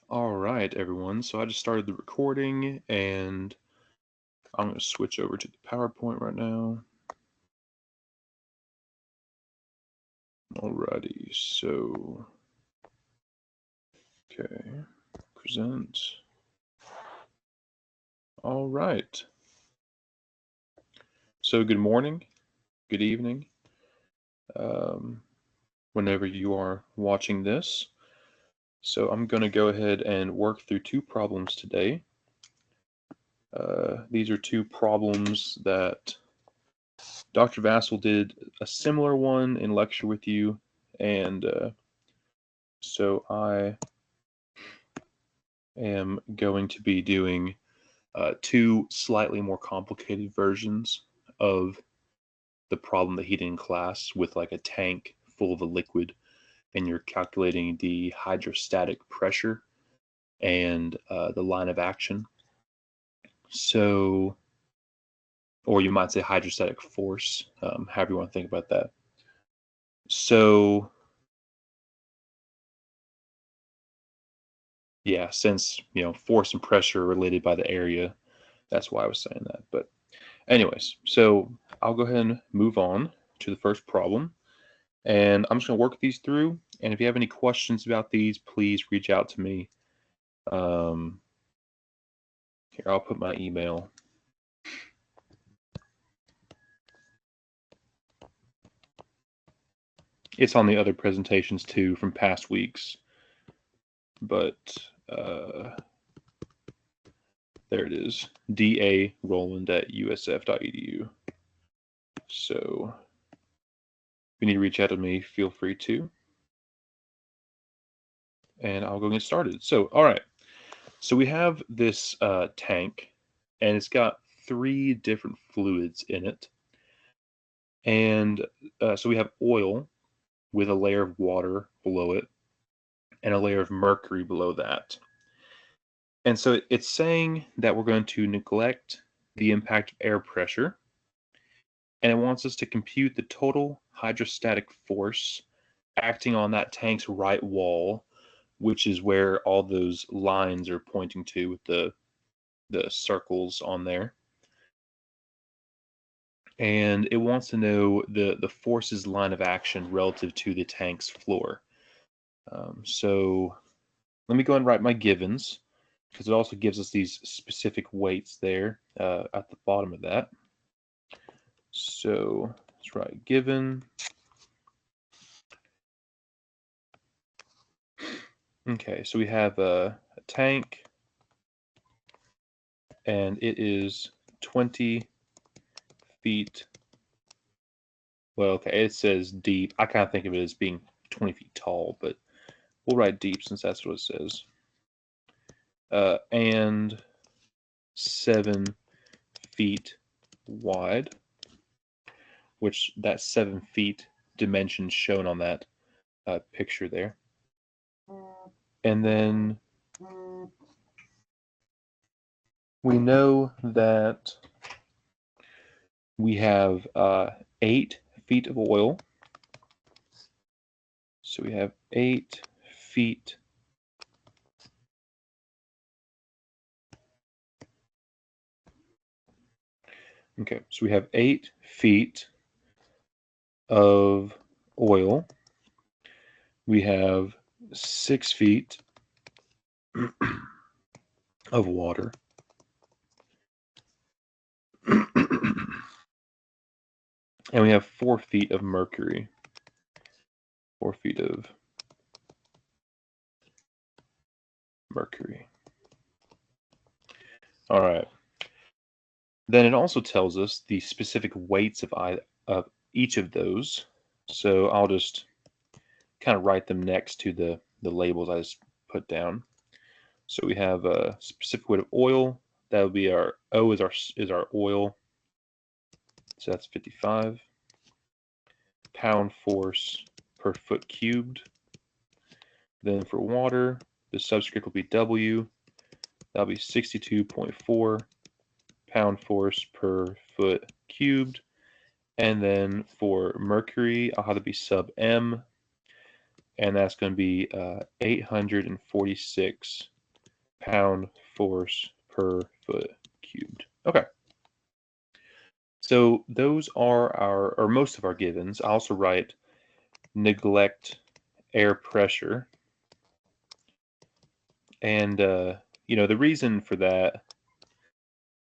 All right, everyone. So I just started the recording and I'm going to switch over to the PowerPoint right now. Alrighty, so, okay, present. All right. So good morning, good evening, whenever you are watching this. So I'm going to go ahead and work through two problems today. These are two problems that Dr. Vassal did a similar one in lecture with you, and so I am going to be doing two slightly more complicated versions of the problem that he did in class with like a tank full of a liquid, and you're calculating the hydrostatic pressure and the line of action. So, or you might say hydrostatic force, however you want to think about that. So, yeah, since force and pressure are related by the area, that's why I was saying that. But anyways, so I'll go ahead and move on to the first problem. And I'm just going to work these through. And if you have any questions about these, please reach out to me. Here, I'll put my email. It's on the other presentations too from past weeks. But there it is, daroland@usf.edu. So if you need to reach out to me, feel free to. And I'll go get started. So, all right. So we have this tank, and it's got three different fluids in it. And so we have oil with a layer of water below it and a layer of mercury below that. And so it's saying that we're going to neglect the impact of air pressure, and it wants us to compute the total hydrostatic force acting on that tank's right wall, which is where all those lines are pointing to with the circles on there. And it wants to know the force's line of action relative to the tank's floor. So let me go and write my givens, because it also gives us these specific weights there at the bottom of that. So let's write given. Okay, so we have a tank, and it is 20 feet. Well, okay, it says deep. I kind of think of it as being 20 feet tall, but we'll write deep since that's what it says. And 7 feet wide, which that 7 feet dimension shown on that picture there. And then we know that we have 8 feet of oil. So we have 8 feet Okay, so we have 8 feet of oil. We have 6 feet of water. And we have 4 feet of mercury. 4 feet of mercury. All right. Then it also tells us the specific weights of each of those. So I'll just kind of write them next to the labels I just put down. So we have a specific weight of oil. That would be our O is our oil. So that's 55 pound force per foot cubed. Then for water, the subscript will be W. That'll be 62.4 pound force per foot cubed. And then for mercury, I'll have to be sub M, and that's going to be 846 pound force per foot cubed. Okay. So those are or most of our givens. I also write neglect air pressure. And, the reason for that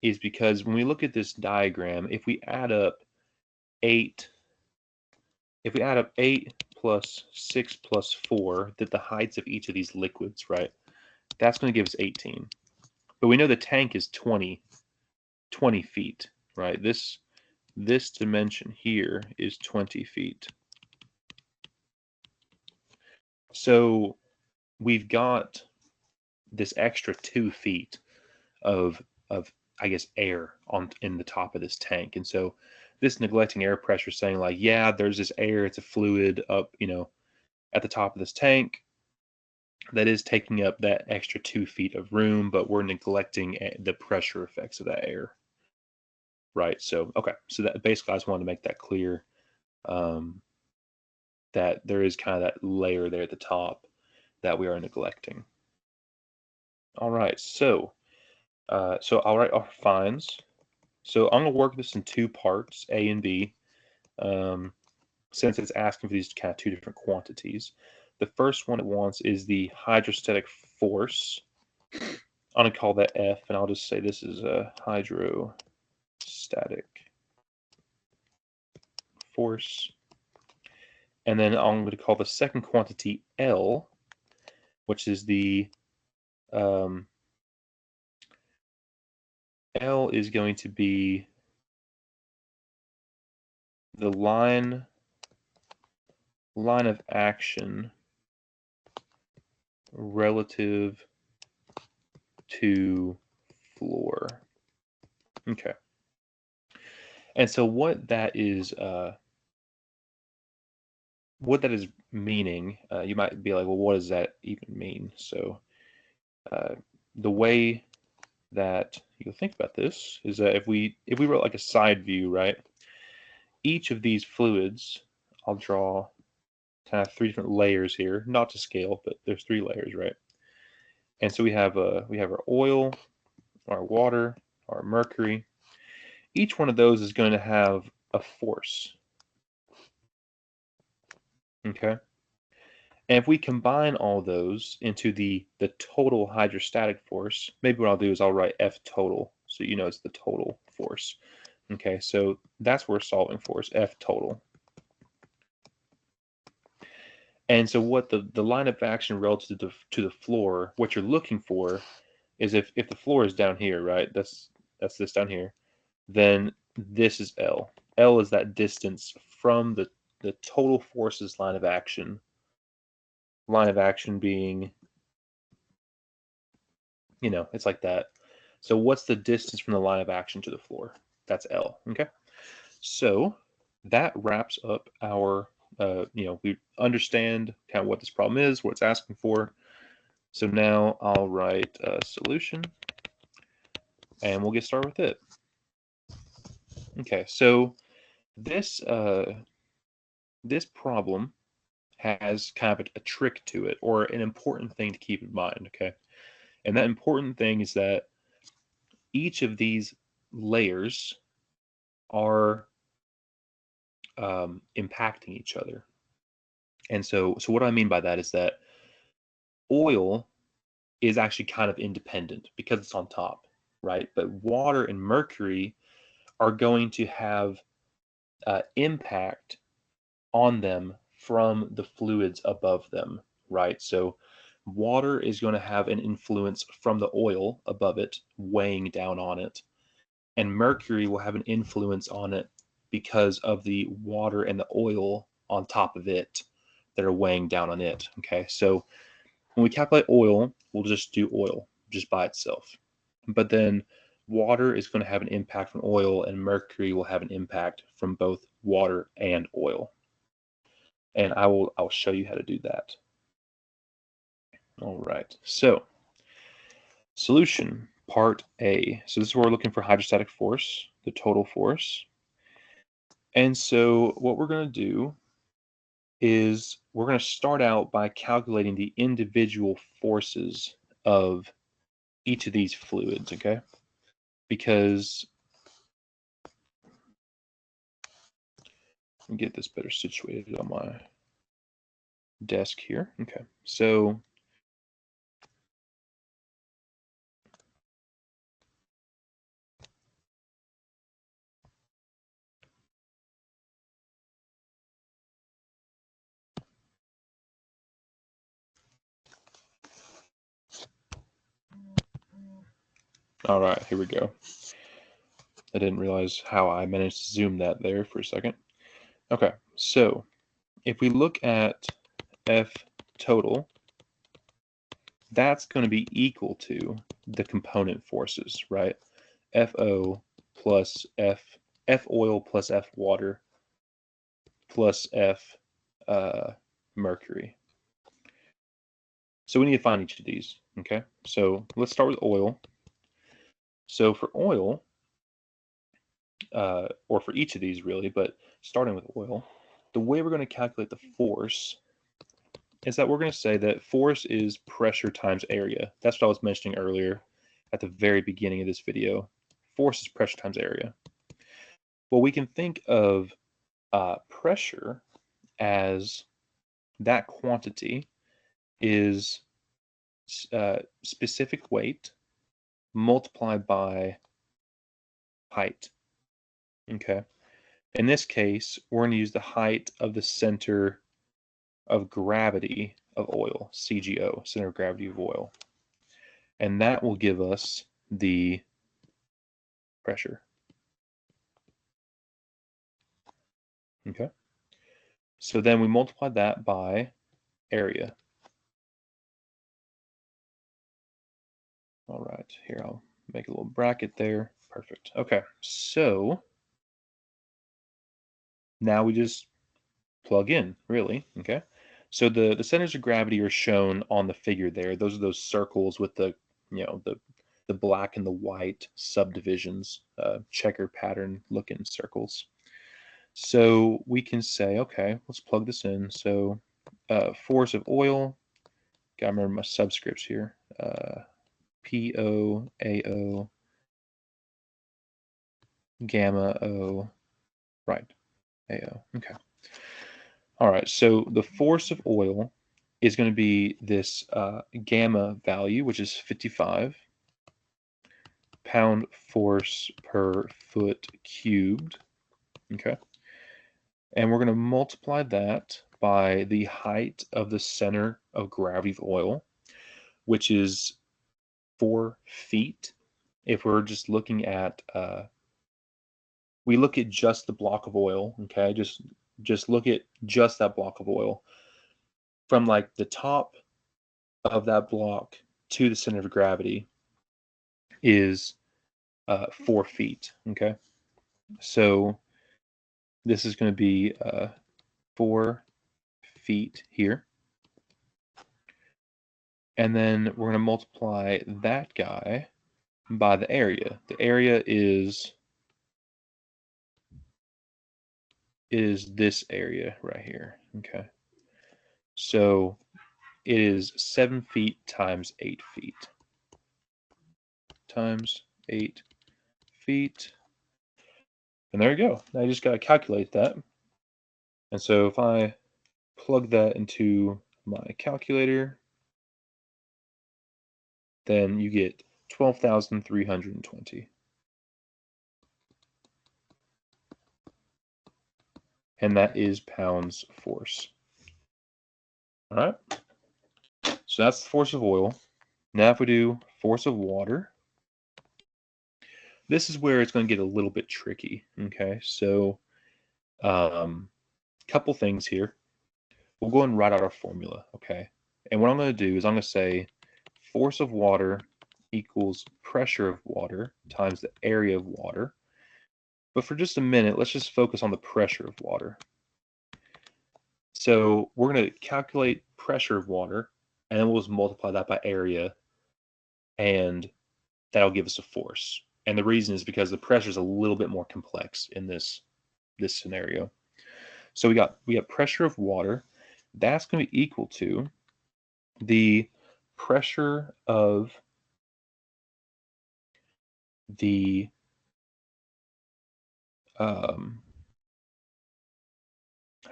is because when we look at this diagram, if we add up 8 plus 6 plus 4, that the heights of each of these liquids, right, that's going to give us 18. But we know the tank is 20 feet, right? This dimension here is 20 feet. So we've got this extra 2 feet of I guess air in the top of this tank. And so this neglecting air pressure is saying like, yeah, there's this air, it's a fluid up, at the top of this tank that is taking up that extra 2 feet of room, but we're neglecting the pressure effects of that air. Right. So, okay. So that basically I just wanted to make that clear, that there is kind of that layer there at the top that we are neglecting. All right. So I'll write our fines. So I'm going to work this in 2 parts, A and B, since it's asking for these kind of 2 different quantities. The first one it wants is the hydrostatic force. I'm going to call that F, and I'll just say this is a hydrostatic force. And then I'm going to call the second quantity L, which is L is going to be the line of action relative to floor. Okay. And so what that is meaning, you might be like, well, what does that even mean? So the way that you'll think about this is that if we wrote like a side view, right? Each of these fluids, I'll draw kind of 3 different layers here, not to scale, but there's 3 layers, right? And so we have our oil, our water, our mercury. Each one of those is going to have a force. Okay. And if we combine all those into the total hydrostatic force, maybe what I'll do is I'll write F total, so you know it's the total force. Okay, so that's what we're solving for, is F total. And so what the line of action relative to the floor, what you're looking for is if the floor is down here, right? That's this down here, then this is L. L is that distance from the total forces line of action. Line of action being, it's like that. So what's the distance from the line of action to the floor? That's L, okay? So that wraps up our, we understand kind of what this problem is, what it's asking for. So now I'll write a solution, and we'll get started with it. Okay, so this this problem has kind of a trick to it, or an important thing to keep in mind, okay? And that important thing is that each of these layers are impacting each other. And so what I mean by that is that oil is actually kind of independent because it's on top, right? But water and mercury are going to have impact on them from the fluids above them, right? So water is going to have an influence from the oil above it, weighing down on it. And mercury will have an influence on it because of the water and the oil on top of it that are weighing down on it. Okay, so when we calculate oil, we'll just do oil just by itself. But then water is going to have an impact from oil, and mercury will have an impact from both water and oil. And I'll show you how to do that. All right, so solution part A. So this is where we're looking for hydrostatic force, the total force. And so what we're going to do is we're going to start out by calculating the individual forces of each of these fluids, okay? Because let me get this better situated on my desk here. Okay, so all right, here we go. I didn't realize how I managed to zoom that there for a second. Okay, so if we look at F total, that's going to be equal to the component forces, right? FO plus F oil plus F water plus F mercury. So we need to find each of these, okay? So let's start with oil. So for oil, or for each of these really, but starting with oil, the way we're going to calculate the force is that we're going to say that force is pressure times area. That's what I was mentioning earlier at the very beginning of this video. Force is pressure times area. Well, we can think of pressure as that quantity is specific weight multiplied by height. Okay. In this case, we're going to use the height of the center of gravity of oil, CGO, center of gravity of oil. And that will give us the pressure. Okay. So then we multiply that by area. All right, here I'll make a little bracket there. Perfect. Okay, so now we just plug in, really. Okay. So the centers of gravity are shown on the figure there. Those are those circles with the, the black and the white subdivisions, checker pattern looking circles. So we can say, okay, let's plug this in. So force of oil, gotta remember my subscripts here. PO, AO, gamma O, right, AO. Okay. All right, so the force of oil is going to be this gamma value, which is 55 pound force per foot cubed. Okay. And we're going to multiply that by the height of the center of gravity of oil, which is 4 feet. If we're just looking at, we look at just the block of oil, okay? Just look at just that block of oil. From like the top of that block to the center of gravity is 4 feet, okay? So this is going to be 4 feet here. And then we're going to multiply that guy by the area. The area is this area right here, okay? So it is 7 feet times 8 feet. Times 8 feet. And there you go. Now you just got to calculate that. And so if I plug that into my calculator, then you get 12,320. And that is pounds force. All right. So that's the force of oil. Now if we do force of water, this is where it's going to get a little bit tricky. Okay. So couple things here. We'll go ahead and write out our formula. Okay. And what I'm going to do is I'm going to say force of water equals pressure of water times the area of water. But for just a minute, let's just focus on the pressure of water. So we're going to calculate pressure of water, and then we'll just multiply that by area, and that'll give us a force. And the reason is because the pressure is a little bit more complex in this scenario. So we got pressure of water. That's going to be equal to the pressure of the how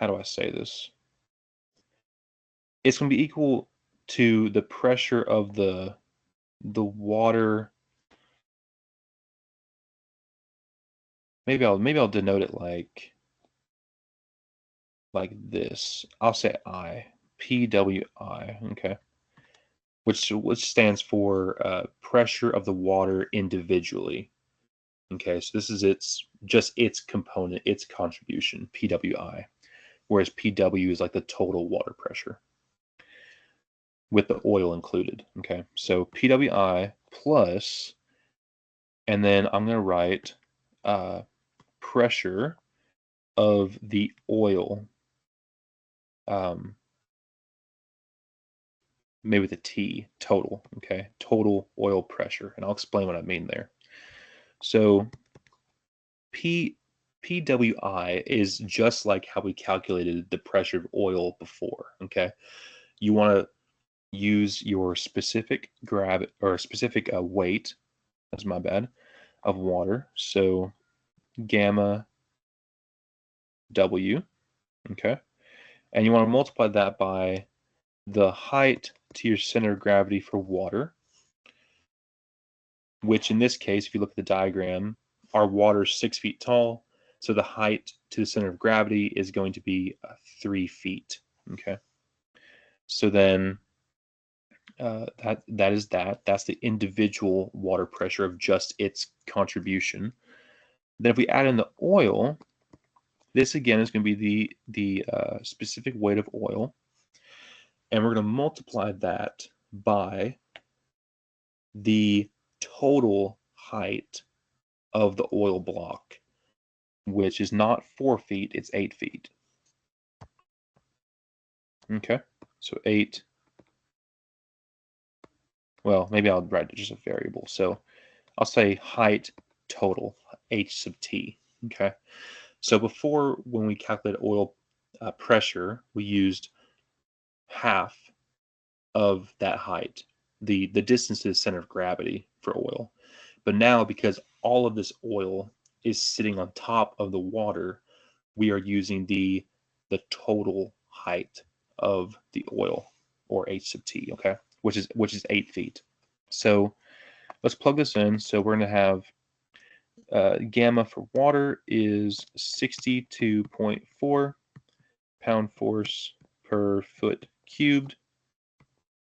do I say this? It's going to be equal to the pressure of the water. Maybe I'll denote it like this. I'll say I, PWI, okay, which stands for pressure of the water individually. Okay, so this is its component, its contribution, PWI, whereas PW is like the total water pressure with the oil included. Okay, so PWI plus, and then I'm going to write pressure of the oil, maybe with a T, total, okay, total oil pressure, and I'll explain what I mean there. So PWI is just like how we calculated the pressure of oil before, okay? You want to use your specific specific weight, that's my bad, of water. So gamma W, okay? And you want to multiply that by the height to your center of gravity for water, which in this case, if you look at the diagram, our water is 6 feet tall. So the height to the center of gravity is going to be 3 feet, okay? So then that's the individual water pressure of just its contribution. Then if we add in the oil, this again is going to be the specific weight of oil, and we're going to multiply that by the total height of the oil block, which is not 4 feet, it's 8 feet. Okay, so 8. Well, maybe I'll write just a variable. So I'll say height total, h sub t. Okay, so before, when we calculate oil pressure, we used half of that height, the distance to the center of gravity for oil. But now, because all of this oil is sitting on top of the water, we are using the total height of the oil, or h sub t, okay, which is 8 feet. So let's plug this in. So we're going to have gamma for water is 62.4 pound force per foot cubed,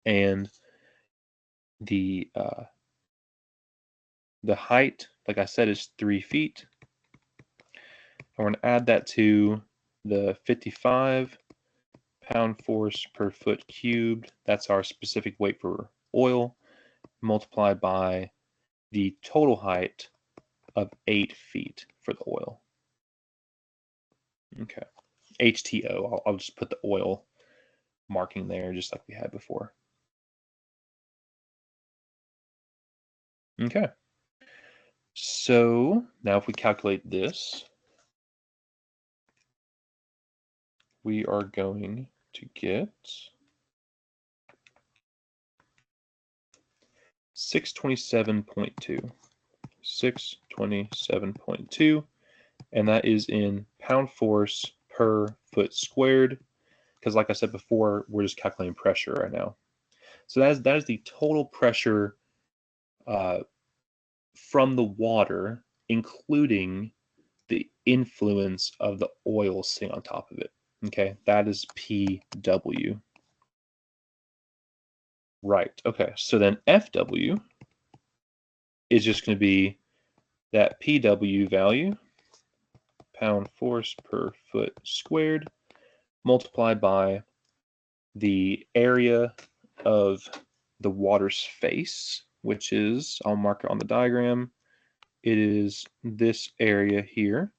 and the height, like I said, is 3 feet. I'm going to add that to the 55 pound force per foot cubed. That's our specific weight for oil, multiplied by the total height of 8 feet for the oil. Okay. HTO. I'll just put the oil marking there just like we had before. Okay. So now if we calculate this, we are going to get 627.2. 627.2, and that is in pound force per foot squared, because like I said before, we're just calculating pressure right now. So that is the total pressure from the water, including the influence of the oil sitting on top of it. Okay, that is PW. Right, okay, so then FW is just going to be that PW value, pound force per foot squared, multiplied by the area of the water's face, which is, I'll mark it on the diagram, it is this area here.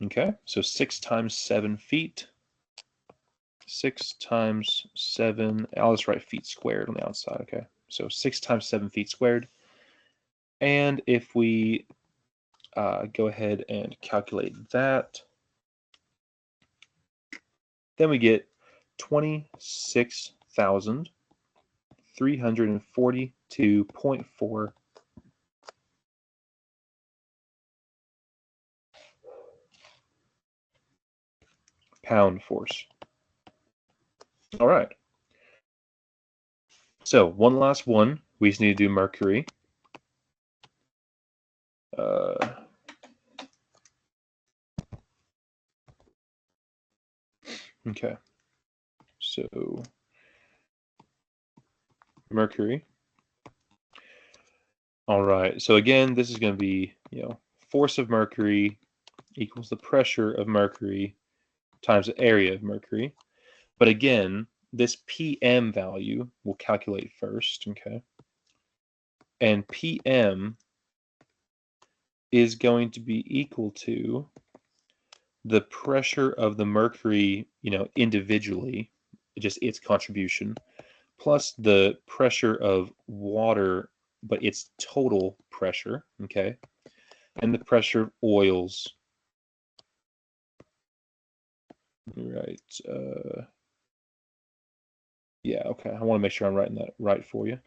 Okay, so 6 times 7 feet. 6 times 7, I'll just write feet squared on the outside, okay? So 6 times 7 feet squared. And if we go ahead and calculate that, then we get 26,340 to 0.4 pound force. All right. So one last one. We just need to do mercury. Okay. So mercury. All right. So again, this is going to be, force of mercury equals the pressure of mercury times the area of mercury. But again, this PM value we'll calculate first, okay? And PM is going to be equal to the pressure of the mercury, individually, just its contribution, plus the pressure of water, but its total pressure, okay? And the pressure of oils. Right. Yeah, okay. I want to make sure I'm writing that right for you.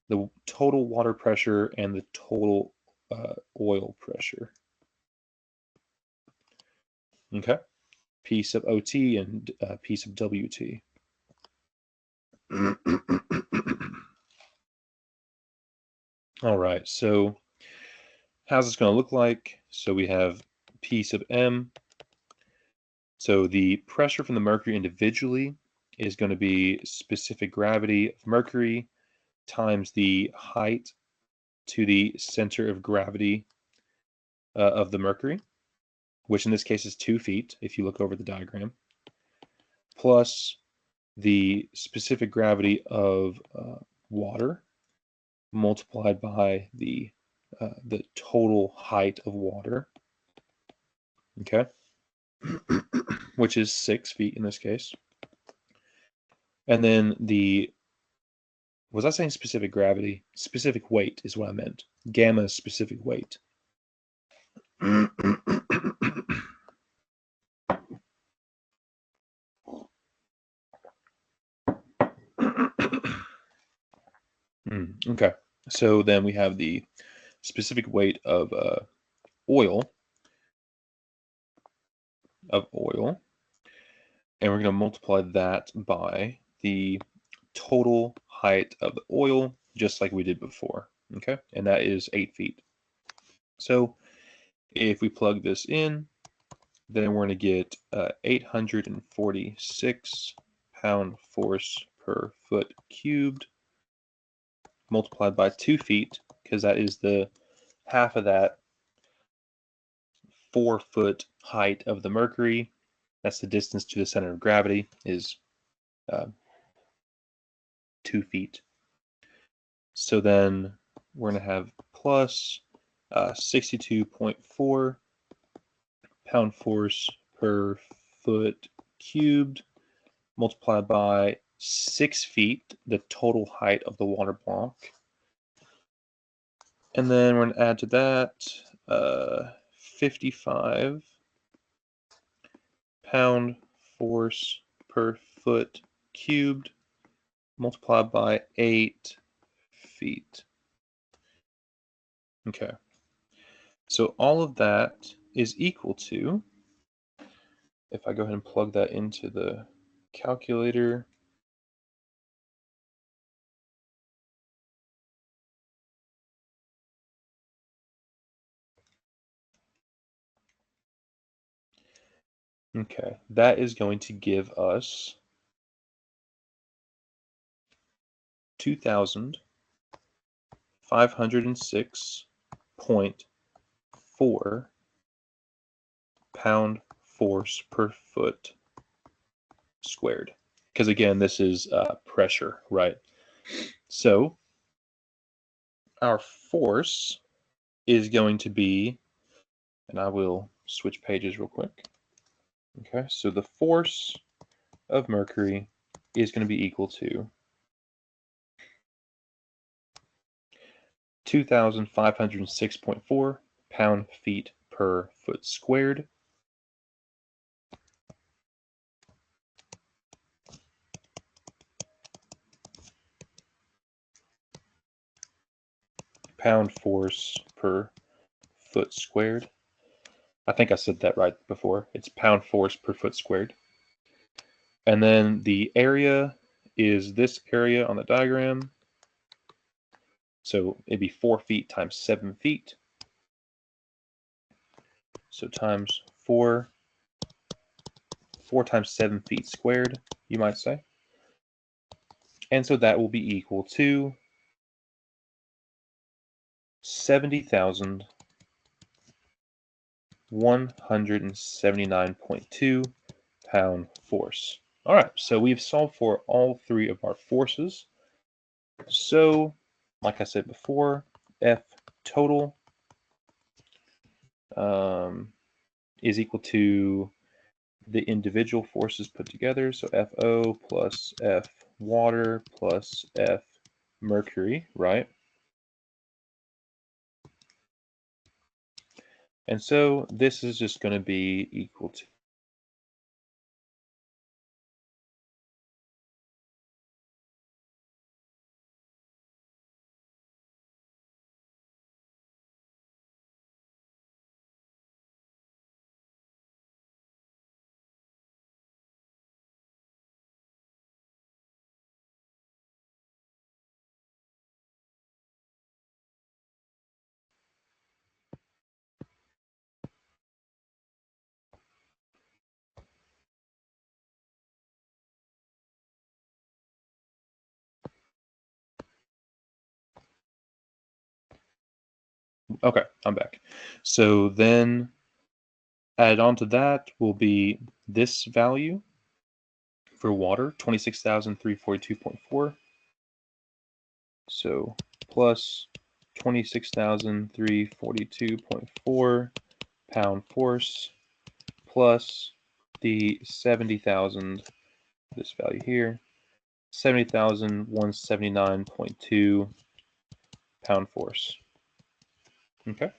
The total water pressure and the total oil pressure. Okay. P sub OT and P sub WT. All right, so how's this going to look like? So we have P sub M. So the pressure from the mercury individually is going to be specific gravity of mercury times the height to the center of gravity of the mercury, which in this case is 2 feet if you look over the diagram, plus the specific gravity of water multiplied by the total height of water, okay, which is 6 feet in this case. And then was I saying specific gravity? Specific weight is what I meant. Gamma is specific weight. Okay, so then we have the specific weight of oil, and we're going to multiply that by the total height of the oil, just like we did before, okay? And that is 8 feet. So if we plug this in, then we're going to get 846 pound force per foot cubed multiplied by 2 feet, because that is the half of that 4-foot height of the mercury. That's the distance to the center of gravity is 2 feet. So then we're going to have plus 62.4 pound force per foot cubed multiplied by 6 feet, the total height of the water block. And then we're going to add to that 55 pound force per foot cubed multiplied by 8 feet. Okay. So all of that is equal to, if I go ahead and plug that into the calculator, okay, that is going to give us 2,506.4 pound force per foot squared. Because again, this is pressure, right? So our force is going to be, and I will switch pages real quick. Okay, so the force of mercury is going to be equal to 2,506.4 pound-feet per foot squared. pound force per foot squared. I think I said that right before. It's pound force per foot squared. And then the area is this area on the diagram. So it'd be 4 feet times 7 feet. So times 4 times 7 feet squared, you might say. And so that will be equal to 70,179.2 pound force. All right, so we've solved for all three of our forces. So, like I said before, F total is equal to the individual forces put together. So FO plus F water plus F mercury, right? And so this is just going to be equal to okay, I'm back. So then added on to that will be this value for water, 26,342.4. So plus 26,342.4 pound force plus the 70,000, this value here, 70,179.2 pound force. Okay.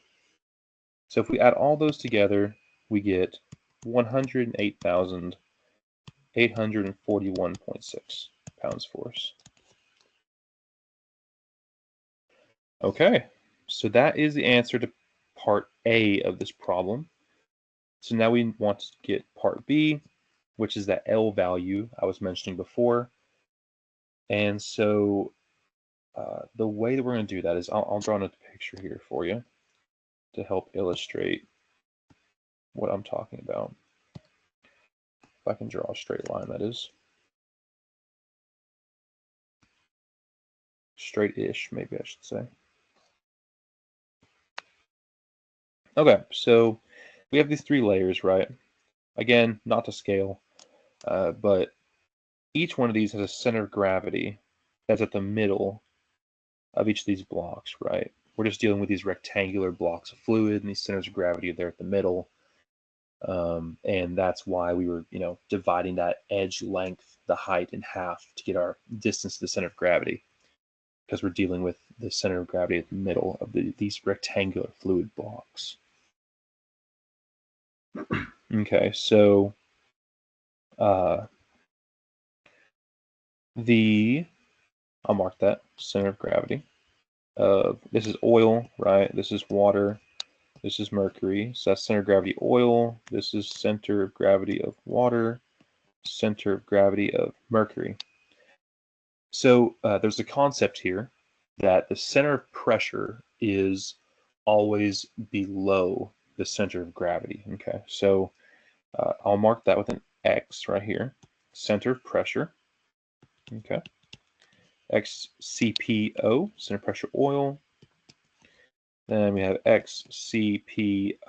So if we add all those together, we get 108,841.6 pounds force. Okay, so that is the answer to part A of this problem. So now we want to get part B, which is that L value I was mentioning before. And so the way that we're going to do that is I'll draw a picture here for you to help illustrate what I'm talking about. If I can draw a straight line, that is. Straight-ish, maybe I should say. Okay, so we have these three layers, right? Again, not to scale, but each one of these has a center of gravity that's at the middle of each of these blocks, right? We're just dealing with these rectangular blocks of fluid, and these centers of gravity are there at the middle. And that's why we were, dividing that edge length, the height, in half to get our distance to the center of gravity, because we're dealing with the center of gravity at the middle of these rectangular fluid blocks. Okay, so I'll mark that center of gravity. This is oil, right? This is water. This is mercury. So that's center of gravity oil. This is center of gravity of water. Center of gravity of mercury. So there's a concept here that the center of pressure is always below the center of gravity. Okay, so I'll mark that with an X right here. Center of pressure. Okay. XCPO, center of pressure oil. Then we have XCP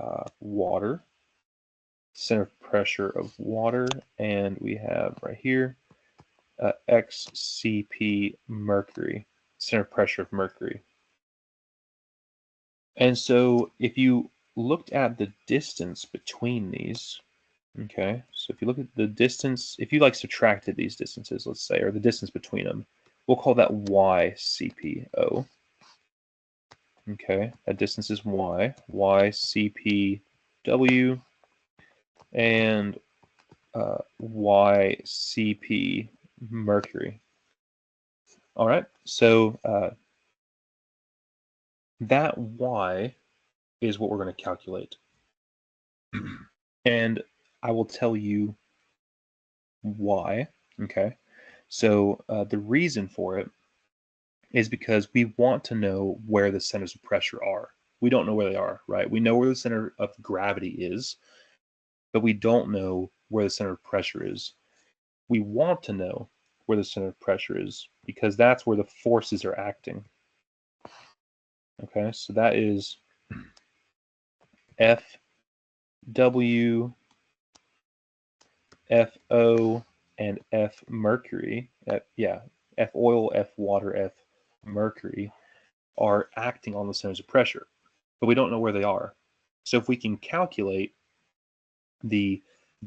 water, center of pressure of water. And we have right here XCP mercury, center of pressure of mercury. And so if you looked at the distance between these, okay, so if you look at the distance, if you subtracted these distances, let's say, or the distance between them, we'll call that YCPO. Okay, that distance is Y, YCPW, and YCP mercury. All right, so That y is what we're going to calculate. And I will tell you why. Okay. So the reason for it is because we want to know where the centers of pressure are. We don't know where they are, right? We know where the center of gravity is, but we don't know where the center of pressure is. We want to know where the center of pressure is because that's where the forces are acting. Okay, so that is F W, F O, and F mercury. F oil, F water, F mercury are acting on the centers of pressure, but we don't know where they are. So if we can calculate the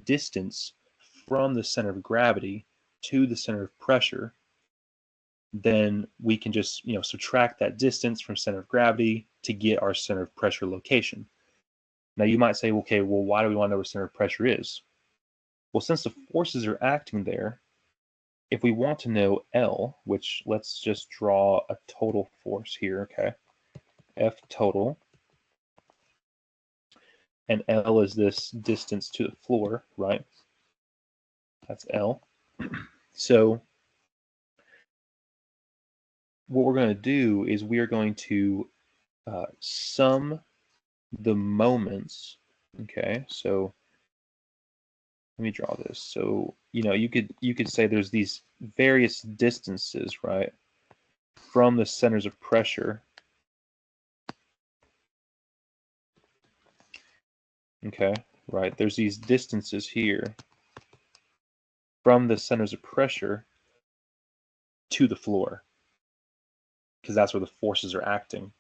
distance from the center of gravity to the center of pressure, then we can just subtract that distance from center of gravity to get our center of pressure location. Now you might say, okay, well, why do we want to know where center of pressure is? Well, since the forces are acting there, if we want to know L, which let's just draw a total force here, okay? F total, and L is this distance to the floor, right? That's L. So what we're going to do is we are going to sum the moments. Okay, so let me draw this. So you could say there's these various distances, right, from the centers of pressure. Okay, right. There's these distances here from the centers of pressure to the floor because that's where the forces are acting.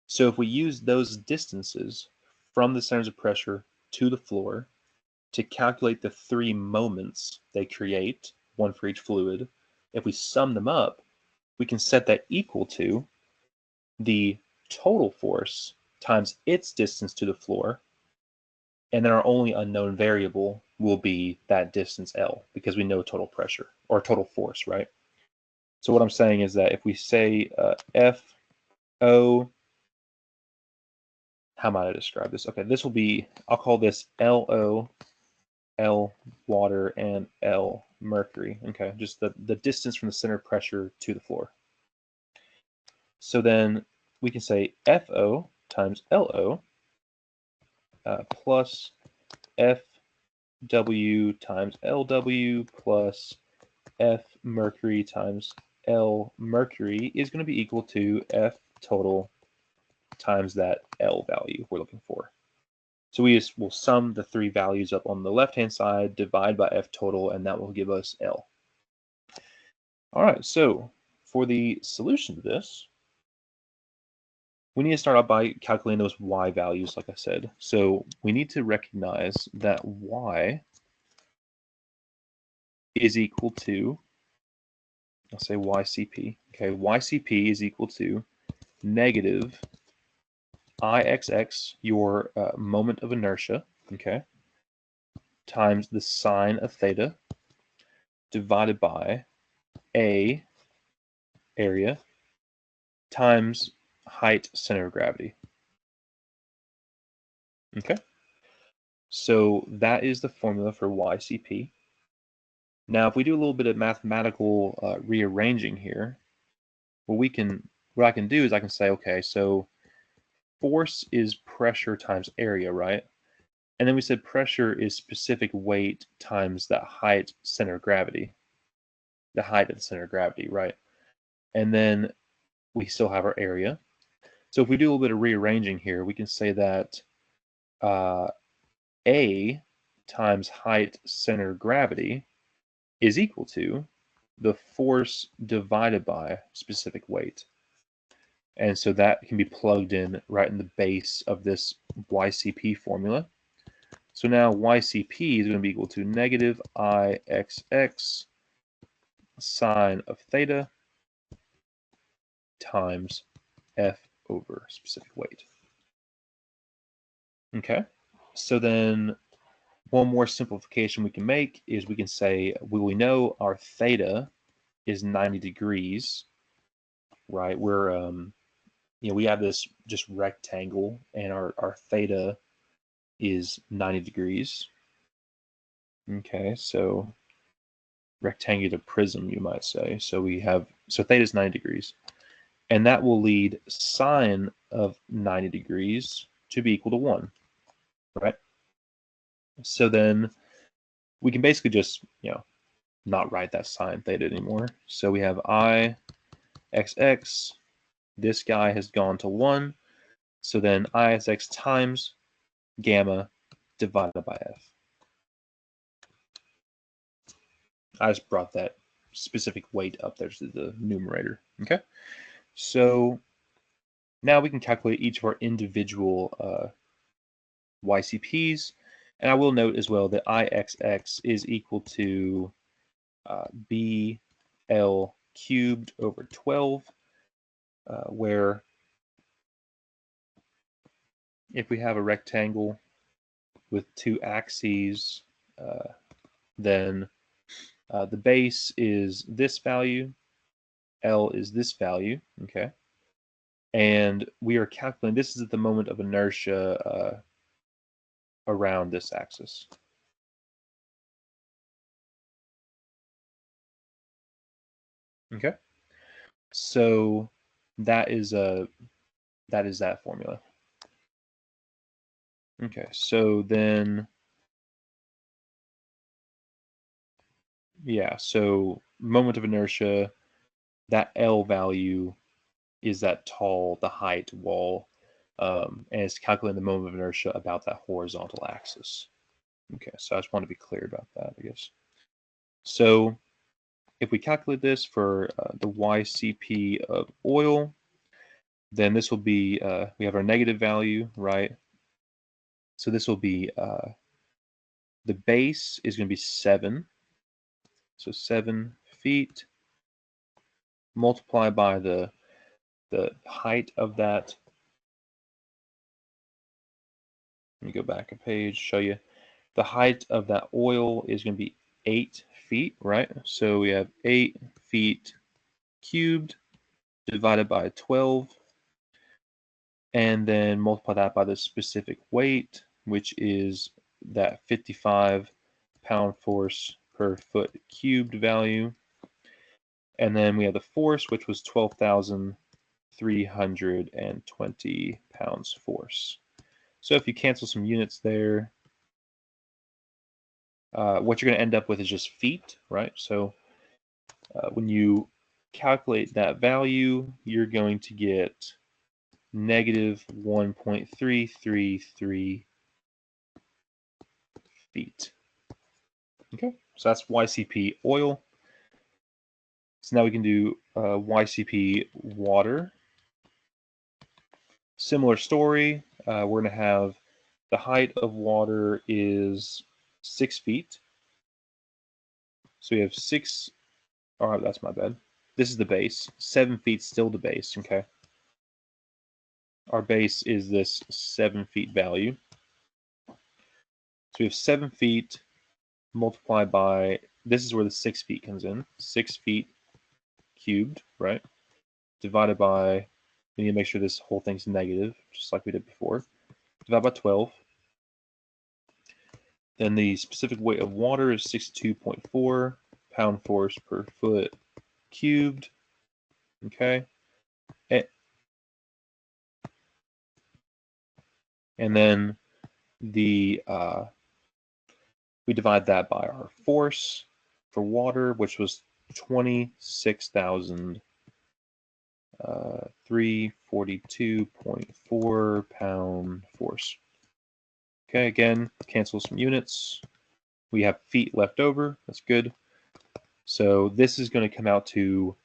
So if we use those distances from the centers of pressure to the floor to calculate the three moments they create, one for each fluid, if we sum them up, we can set that equal to the total force times its distance to the floor, and then our only unknown variable will be that distance L because we know total pressure or total force, right? So what I'm saying is that if we say F O, how might I describe this? Okay, this will be, I'll call this LO, L water, and L mercury. Okay, just the distance from the center of pressure to the floor. So then we can say FO times LO plus FW times LW plus F mercury times L mercury is going to be equal to F total times that L value we're looking for. So we just will sum the three values up on the left-hand side, divide by F total, and that will give us L. All right, so for the solution to this, we need to start out by calculating those Y values, like I said. So we need to recognize that Y is equal to, I'll say YCP. Okay, YCP is equal to negative IXX, your moment of inertia, okay, times the sine of theta divided by A, area, times height, center of gravity. Okay, so that is the formula for YCP. Now, if we do a little bit of mathematical rearranging here, what I can do is I can say, okay, so force is pressure times area, right? And then we said pressure is specific weight times that height, center of gravity, the height of the center of gravity, right? And then we still have our area. So if we do a little bit of rearranging here, we can say that A times height, center of gravity is equal to the force divided by specific weight. And so that can be plugged in right in the base of this YCP formula. So now YCP is going to be equal to negative IXX sine of theta times F over specific weight. Okay, so then one more simplification we can make is we can say, well, we know our theta is 90 degrees, right? We're we have this just rectangle, and our theta is 90 degrees. Okay, so rectangular prism, you might say. So theta is 90 degrees. And that will lead sine of 90 degrees to be equal to 1, right? So then we can basically just, not write that sine theta anymore. So we have I xx, this guy has gone to 1. So then I is x times gamma divided by f. I just brought that specific weight up there to the numerator, okay? So now we can calculate each of our individual YCPs. And I will note as well that IXX is equal to BL cubed over 12, where if we have a rectangle with two axes, then the base is this value, L is this value, okay? And we are calculating, this is at the moment of inertia around this axis. Okay, so that is that formula. Okay, so then, yeah, so moment of inertia, that L value is that tall, the height wall, and it's calculating the moment of inertia about that horizontal axis. Okay, so I just want to be clear about that, I guess. So if we calculate this for the YCP of oil, then this will be, we have our negative value, right? So this will be, the base is going to be 7. So 7 feet multiplied by the height of that. Let me go back a page, show you. The height of that oil is going to be 8 feet, right? So we have 8 feet cubed divided by 12, and then multiply that by the specific weight, which is that 55 pound force per foot cubed value. And then we have the force, which was 12,320 pounds force. So if you cancel some units there, what you're going to end up with is just feet, right? So when you calculate that value, you're going to get negative 1.333 feet. Okay, so that's YCP oil. So now we can do YCP water. Similar story. We're going to have the height of water is 6 feet. So we have 6. Oh, that's my bad. This is the base. 7 feet still the base. Okay. Our base is this 7 feet value. So we have 7 feet multiplied by, this is where the 6 feet comes in. 6 feet cubed, right? Divided by, we need to make sure this whole thing's negative, just like we did before. Divided by 12. Then the specific weight of water is 62.4 pound force per foot cubed. Okay. And then the we divide that by our force for water, which was 26,342.4 pound force. Okay, again, cancel some units. We have feet left over. That's good. So this is going to come out to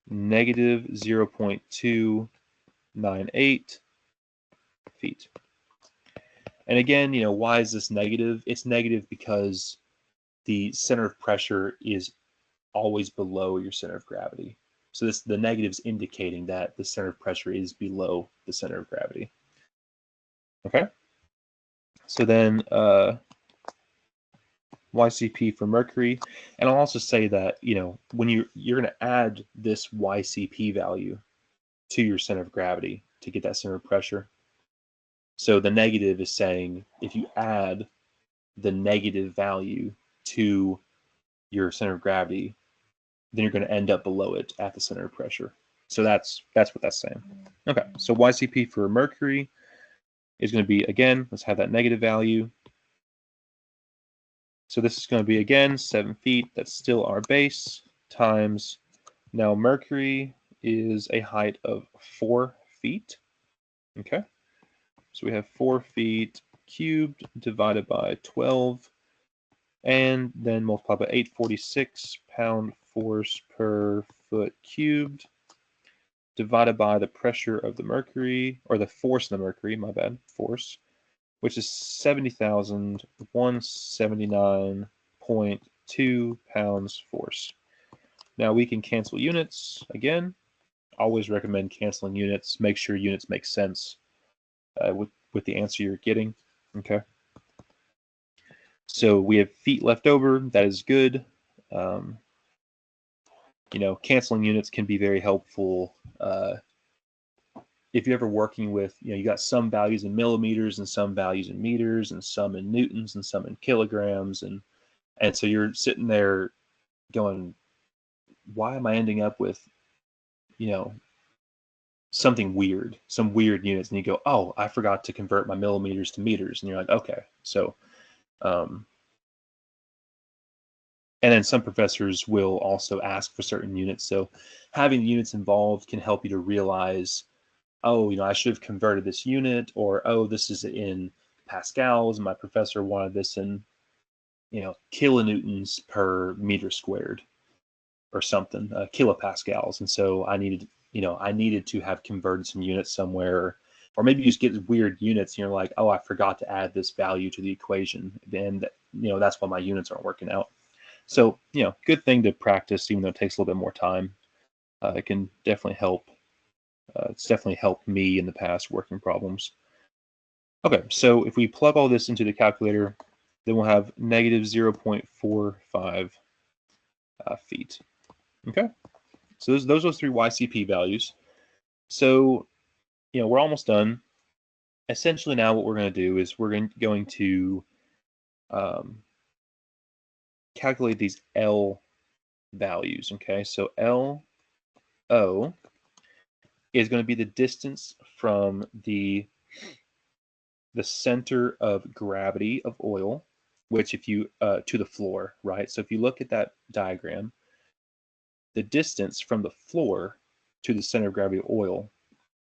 negative 0.298 feet. And again, why is this negative? It's negative because the center of pressure is always below your center of gravity. So the negative is indicating that the center of pressure is below the center of gravity. Okay. So then YCP for mercury, and I'll also say that when you're going to add this YCP value to your center of gravity, to get that center of pressure. So the negative is saying if you add the negative value to your center of gravity, then you're going to end up below it at the center of pressure. So that's what that's saying. Okay, so YCP for mercury is going to be, again, let's have that negative value. So this is going to be, again, 7 feet. That's still our base times, now mercury is a height of 4 feet. Okay, so we have 4 feet cubed divided by 12, and then multiply by 846 pound force per foot cubed divided by the pressure of the mercury, or the force of the mercury, my bad, force, which is 70,179.2 pounds force. Now we can cancel units again. Always recommend canceling units. Make sure units make sense with the answer you're getting. Okay. So we have feet left over. That is good. Canceling units can be very helpful. If you're ever working with, you got some values in millimeters and some values in meters and some in newtons and some in kilograms. And so you're sitting there going, why am I ending up with, something weird, some weird units? And you go, oh, I forgot to convert my millimeters to meters. And you're like, okay. So, and then some professors will also ask for certain units. So having units involved can help you to realize, oh, I should have converted this unit, or, oh, this is in pascals, and my professor wanted this in, kilonewtons per meter squared or something, kilopascals. And so I needed to have converted some units somewhere, or maybe you just get weird units and you're like, oh, I forgot to add this value to the equation. And, that's why my units aren't working out. So, good thing to practice, even though it takes a little bit more time. It can definitely help. It's definitely helped me in the past working problems. Okay, so if we plug all this into the calculator, then we'll have negative 0.45 feet. Okay, so those are 3 YCP values. So, we're almost done. Essentially now what we're going to do is we're going to calculate these L values. Okay, so LO is going to be the distance from the center of gravity of oil, which if you to the floor, right? So if you look at that diagram, the distance from the floor to the center of gravity of oil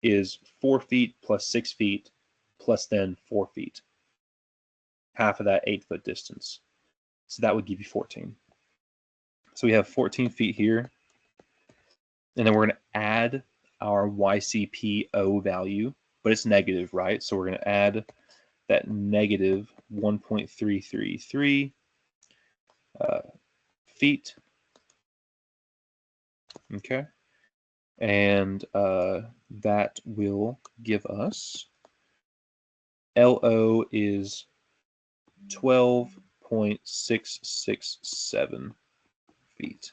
is 4 feet plus 6 feet plus then 4 feet. Half of that 8-foot distance. So that would give you 14. So we have 14 feet here. And then we're going to add our YCPO value, but it's negative, right? So we're going to add that negative 1.333 feet. Okay. And that will give us LO is 12.667 feet.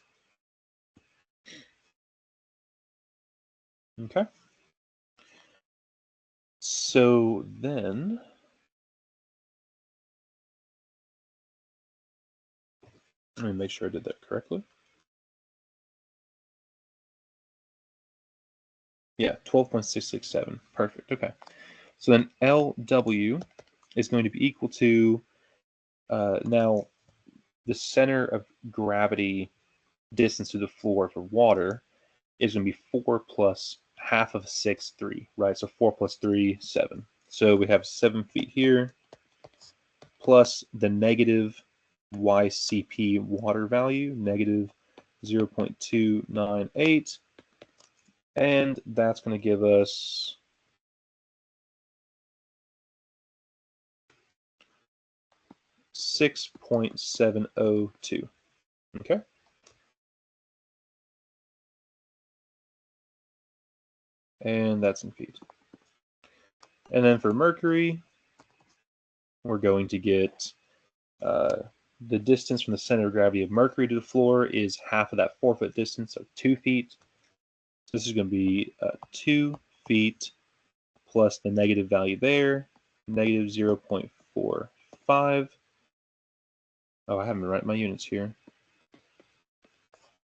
Okay. So then, let me make sure I did that correctly. Yeah, 12.667. Perfect. Okay. So then LW is going to be equal to, now the center of gravity distance to the floor for water is going to be 4 plus half of 6, 3, right? So 4 plus 3, 7. So we have 7 feet here plus the negative YCP water value, negative 0.298. And that's going to give us 6.702. Okay. And that's in feet. And then for mercury, we're going to get the distance from the center of gravity of mercury to the floor is half of that 4-foot distance, so 2 feet. So this is going to be 2 feet plus the negative value there, negative 0.45. Oh, I haven't been writing my units here.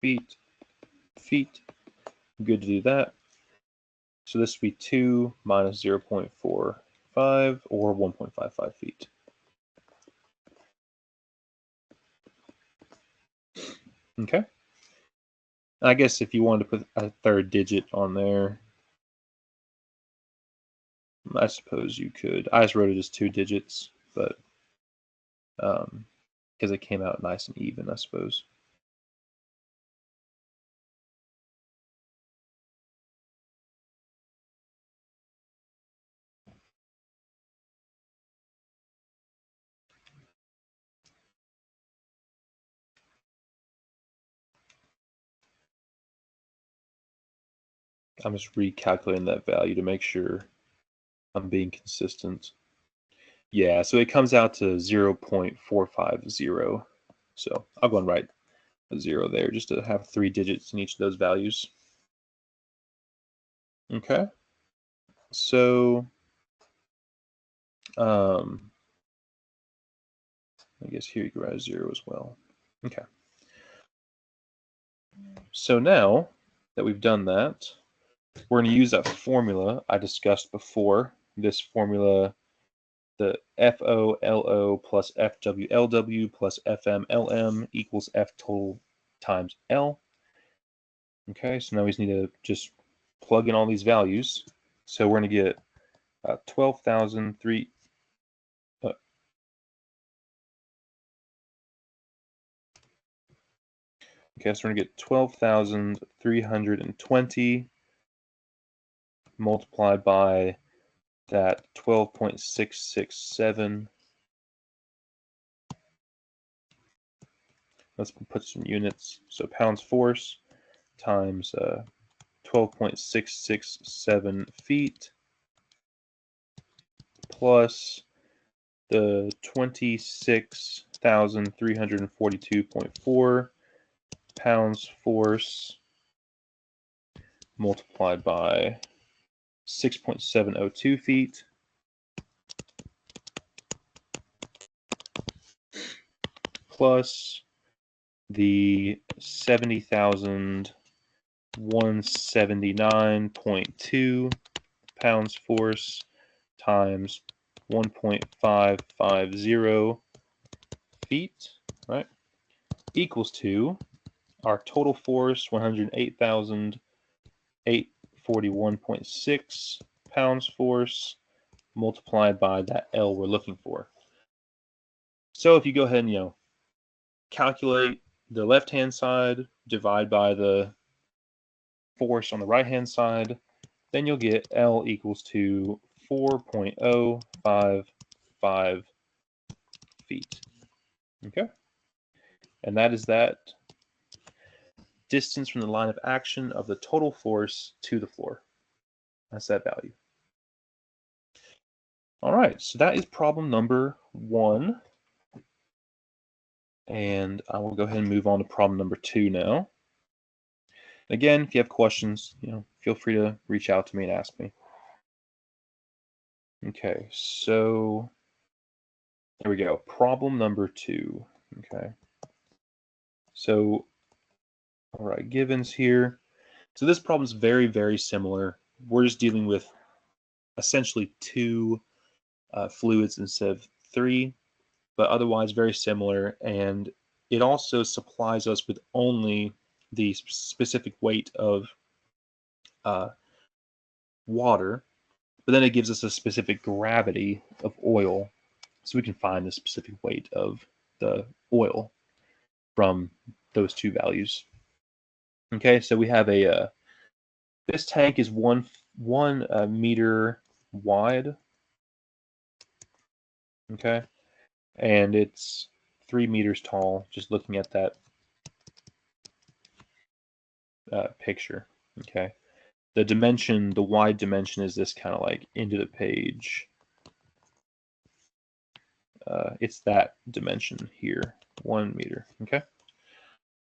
Feet, feet. Good to do that. So this would be 2 minus 0.45 or 1.55 feet. Okay. I guess if you wanted to put a third digit on there, I suppose you could. I just wrote it as 2 digits, but because it came out nice and even, I suppose. I'm just recalculating that value to make sure I'm being consistent. Yeah, so it comes out to 0.450. So I'll go and write a 0 there just to have 3 digits in each of those values. Okay. So I guess here you can write a 0 as well. Okay. So now that we've done that, we're going to use that formula I discussed before. This formula, the FOLO plus FWLW plus FMLM equals F total times L. Okay, so now we just need to just plug in all these values. So we're going to get 12,003. Okay, so we're going to get 12,320 multiplied by that 12.667. Let's put some units. So pounds force times 12.667 feet plus the 26,342.4 pounds force multiplied by 6.702 feet plus the 70,179.2 pounds force times 1.550 feet, right, equals to our total force, 108,841.6 pounds force multiplied by that L we're looking for. So if you go ahead and, calculate the left-hand side, divide by the force on the right-hand side, then you'll get L equals to 4.055 feet. Okay? And that is that distance from the line of action of the total force to the floor. That's that value. All right, so that is problem number 1. And I will go ahead and move on to problem number 2 now. Again, if you have questions, feel free to reach out to me and ask me. Okay, so there we go. Problem number 2. Okay. So, all right, givens here. So this problem is very, very similar. We're just dealing with essentially 2 fluids instead of 3, but otherwise very similar. And it also supplies us with only the specific weight of water, but then it gives us a specific gravity of oil, so we can find the specific weight of the oil from those 2 values. Okay, so we have this tank is one meter wide. Okay, and it's 3 meters tall. Just looking at that picture. Okay, the wide dimension is this kind of like into the page. It's that dimension here, 1 meter. Okay,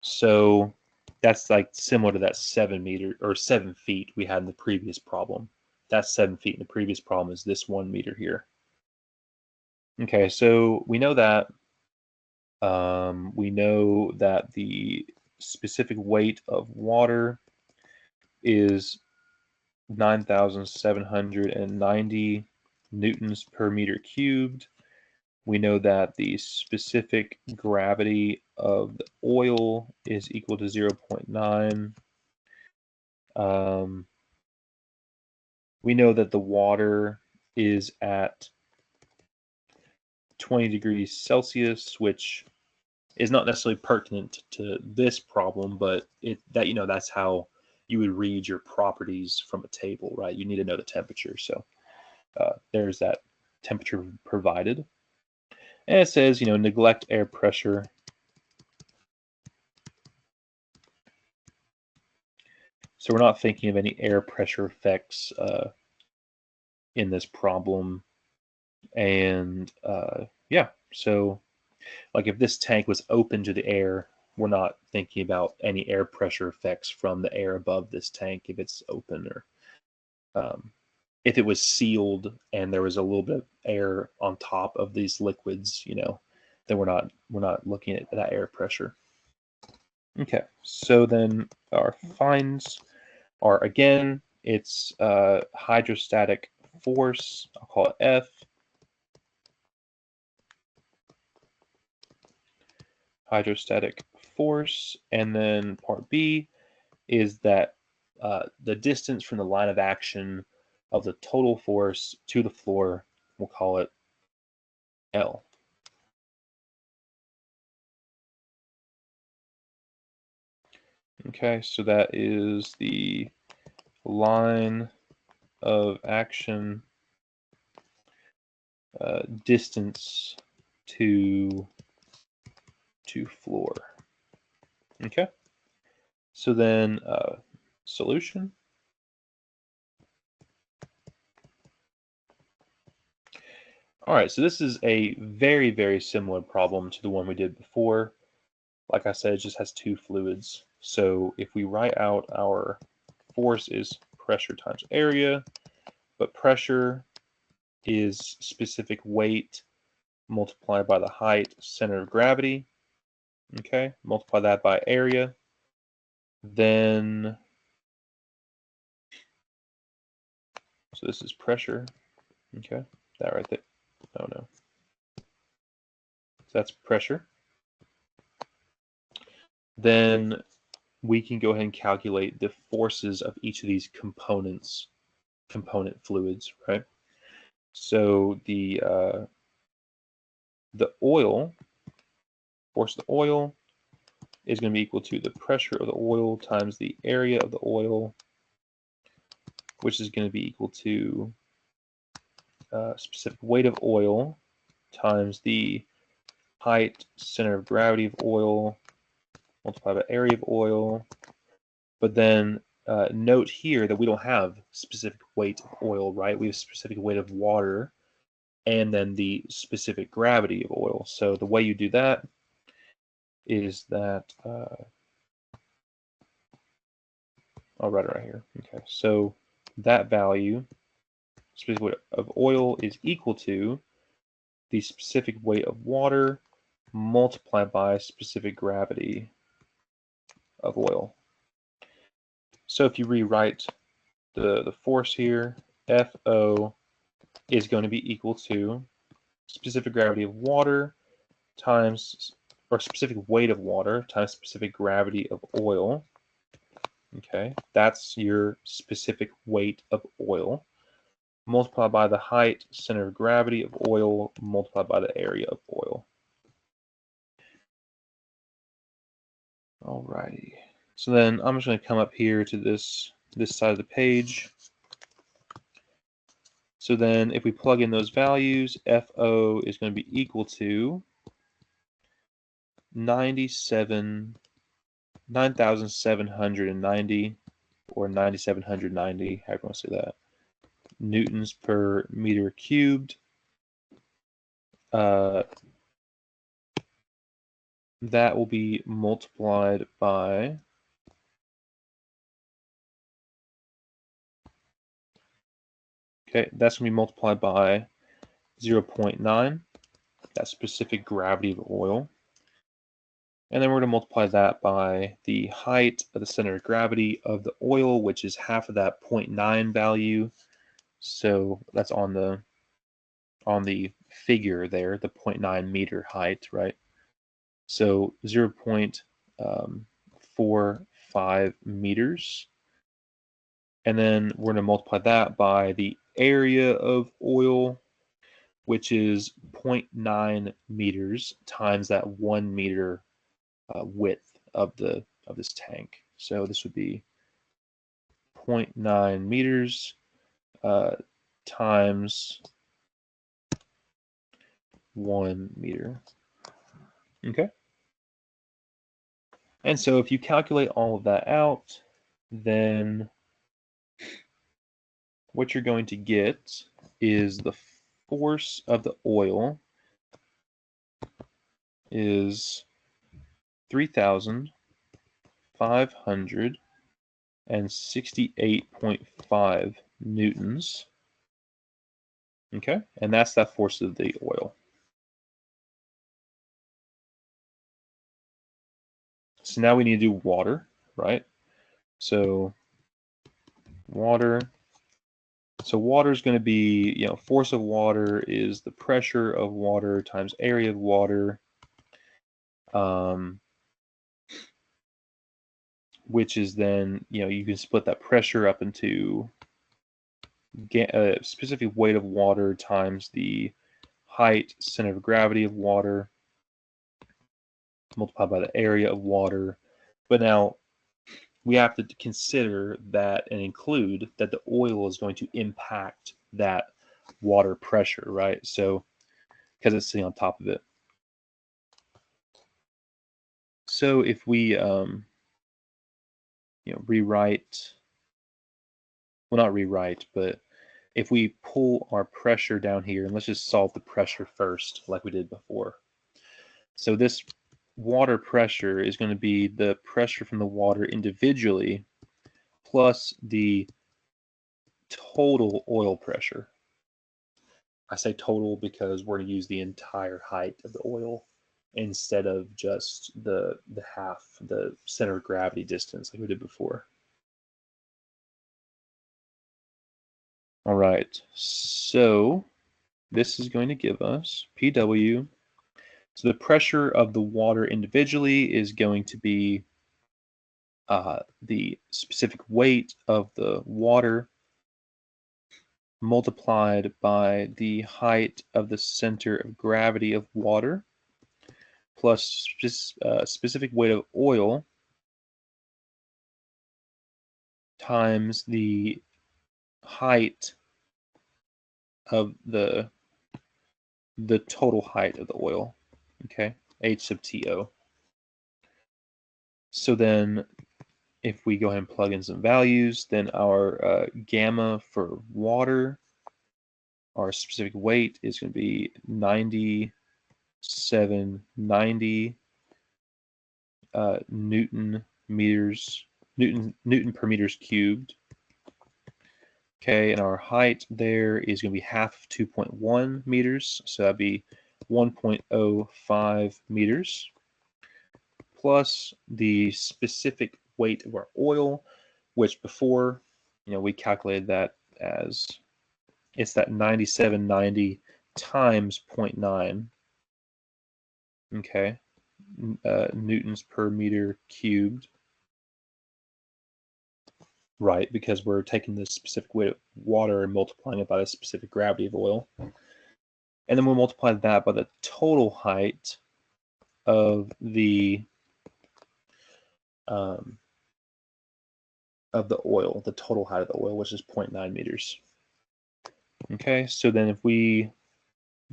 so that's like similar to that 7 meter or 7 feet we had in the previous problem, that's 7 feet. And the previous problem is this 1 meter here. Okay, so we know that. We know that the specific weight of water is 9,790 newtons per meter cubed. We know that the specific gravity of the oil is equal to 0.9. We know that the water is at 20 degrees Celsius, which is not necessarily pertinent to this problem, but that's how you would read your properties from a table, right? You need to know the temperature. So there's that temperature provided. And it says, neglect air pressure. So we're not thinking of any air pressure effects in this problem. And yeah, so like if this tank was open to the air, we're not thinking about any air pressure effects from the air above this tank if it's open, or if it was sealed and there was a little bit of air on top of these liquids, then we're not looking at that air pressure. Okay, so then our finds are, again, it's hydrostatic force. I'll call it F. Hydrostatic force, and then part B is that the distance from the line of action of the total force to the floor, we'll call it L. Okay, so that is the line of action distance to floor. Okay, so then solution. All right, so this is a very, very similar problem to the one we did before. Like I said, it just has two fluids. So if we write out our force is pressure times area, but pressure is specific weight multiplied by the height, center of gravity. Okay, multiply that by area. Then, so this is pressure. Okay, that right there. Oh no. So that's pressure. Then we can go ahead and calculate the forces of each of these component fluids, right? So the oil, force of the oil is going to be equal to the pressure of the oil times the area of the oil, which is going to be equal to specific weight of oil times the height, center of gravity of oil, multiplied by area of oil. But then note here that we don't have specific weight of oil, right? We have specific weight of water and then the specific gravity of oil. So the way you do that is that, I'll write it right here. Okay, so that value, specific weight of oil, is equal to the specific weight of water multiplied by specific gravity of oil. So if you rewrite the force here, FO is going to be equal to specific gravity of water times, or specific weight of water times specific gravity of oil. Okay, that's your specific weight of oil, multiplied by the height, center of gravity of oil, multiplied by the area of oil. Alrighty. So then I'm just going to come up here to this side of the page. So then if we plug in those values, FO is going to be equal to 9,790, or 9,790, however you want to say that, newtons per meter cubed. That will be multiplied by Okay, that's going to be multiplied by 0.9, that specific gravity of oil. And then we're going to multiply that by the height of the center of gravity of the oil, which is half of that 0.9 value. So that's on the figure there, the 0.9 meter height, right? So 0.45 meters. And then we're going to multiply that by the area of oil, which is 0.9 meters times that 1 meter width of this tank. So this would be 0.9 meters times 1 meter. Okay. And so if you calculate all of that out, then what you're going to get is the force of the oil is 3,568.5 newtons. Okay, and that's that force of the oil. So now we need to do water, right? So water. So water is going to be, force of water is the pressure of water times area of water, which is then, you can split that pressure up into a specific weight of water times the height, center of gravity of water, multiplied by the area of water. But now we have to consider that and include that the oil is going to impact that water pressure, right? So, because it's sitting on top of it. So if we, rewrite, well, not rewrite, but if we pull our pressure down here, and let's just solve the pressure first, like we did before. So this water pressure is going to be the pressure from the water individually plus the total oil pressure. I say total because we're going to use the entire height of the oil instead of just the half, the center of gravity distance like we did before. All right, so this is going to give us PW. So the pressure of the water individually is going to be the specific weight of the water multiplied by the height of the center of gravity of water plus specific weight of oil times the height of the total height of the oil, okay, H sub TO. So then if we go ahead and plug in some values, then our gamma for water, our specific weight is going to be 9790 Newton per meters cubed. Okay, and our height there is going to be half of 2.1 meters, so that'd be 1.05 meters, plus the specific weight of our oil, which before, we calculated that as, it's that 9790 times 0.9, okay, newtons per meter cubed. Right, because we're taking the specific weight of water and multiplying it by the specific gravity of oil. And then we'll multiply that by the total height of the oil, the total height of the oil, which is 0.9 meters. Okay, so then if we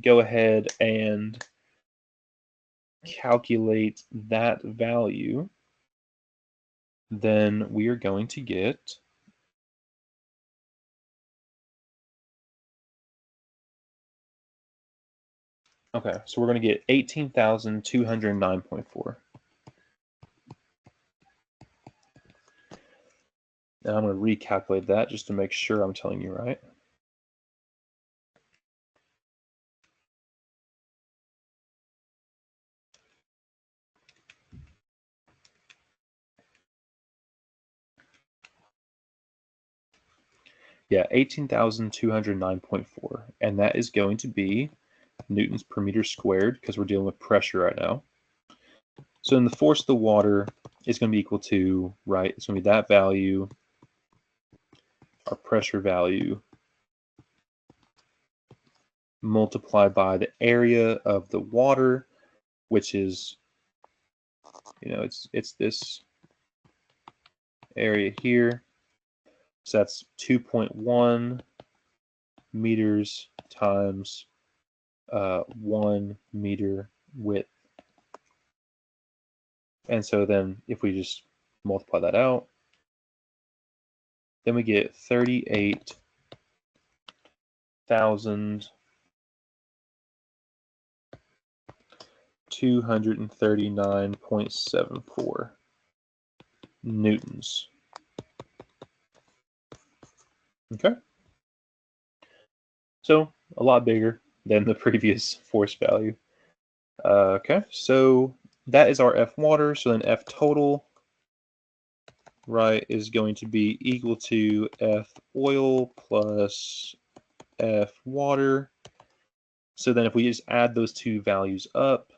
go ahead and calculate that value, then we are going to get okay, so we're going to get 18,209.4. And I'm going to recalculate that just to make sure I'm telling you right. Yeah, 18,209.4. And that is going to be newtons per meter squared because we're dealing with pressure right now. So then the force of the water is going to be equal to, right, it's going to be that value, our pressure value, multiplied by the area of the water, which is, it's this area here. So that's 2.1 meters times 1 meter width. And so then if we just multiply that out, then we get 38,239.74 newtons. Okay. So a lot bigger than the previous force value. Okay, so that is our F water. So then F total, right, is going to be equal to F oil plus F water. So then if we just add those two values up,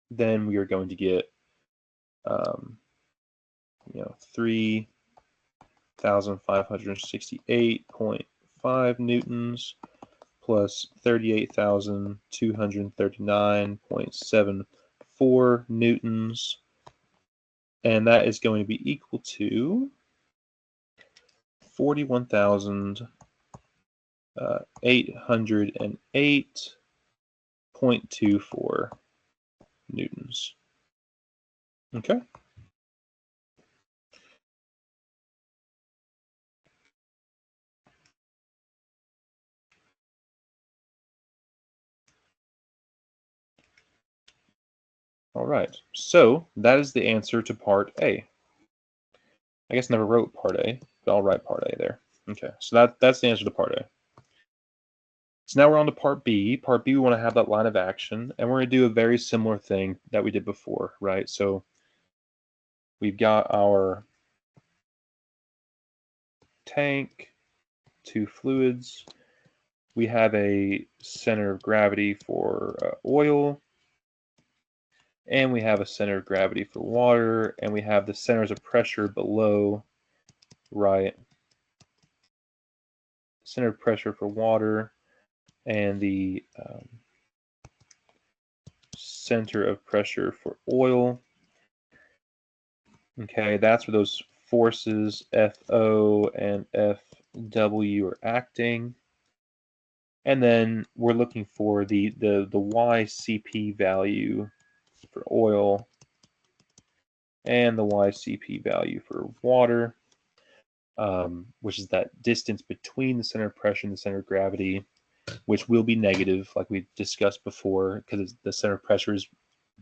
then we are going to get 3,568.5 newtons plus 38,239.74 newtons. And that is going to be equal to 41,808.24 newtons. Okay. All right. So that is the answer to part A. I guess I never wrote part A, but I'll write part A there. Okay. So that's the answer to part A. So now we're on to part B. Part B, we want to have that line of action, and we're going to do a very similar thing that we did before, right? So we've got our tank, two fluids. We have a center of gravity for oil, and we have a center of gravity for water, and we have the centers of pressure below, right? Center of pressure for water, and the center of pressure for oil. Okay, that's where those forces FO and FW are acting. And then we're looking for the YCP value for oil and the YCP value for water, which is that distance between the center of pressure and the center of gravity, which will be negative, like we discussed before, because the center of pressure is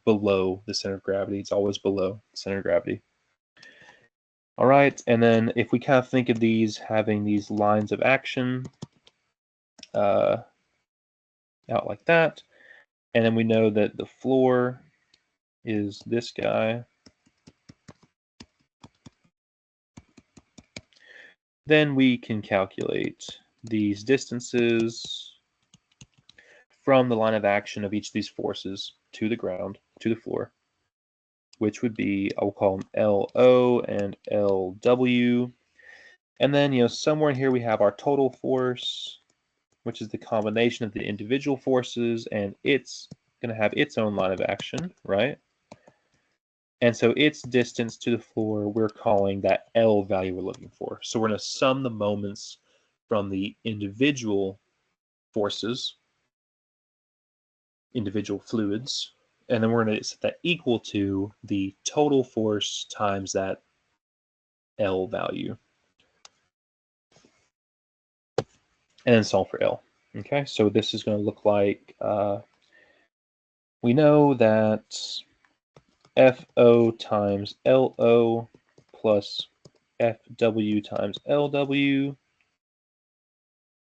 below the center of gravity. It's always below the center of gravity. All right, and then if we kind of think of these having these lines of action out like that, and then we know that the floor is this guy, then we can calculate these distances from the line of action of each of these forces to the ground, to the floor, which would be, I'll call them LO and LW. And then, somewhere in here we have our total force, which is the combination of the individual forces, and it's going to have its own line of action, right? And so its distance to the floor, we're calling that L value we're looking for. So we're going to sum the moments from the individual forces, individual fluids, and then we're going to set that equal to the total force times that L value. And then solve for L. Okay, so this is going to look like, we know that FO times LO plus FW times LW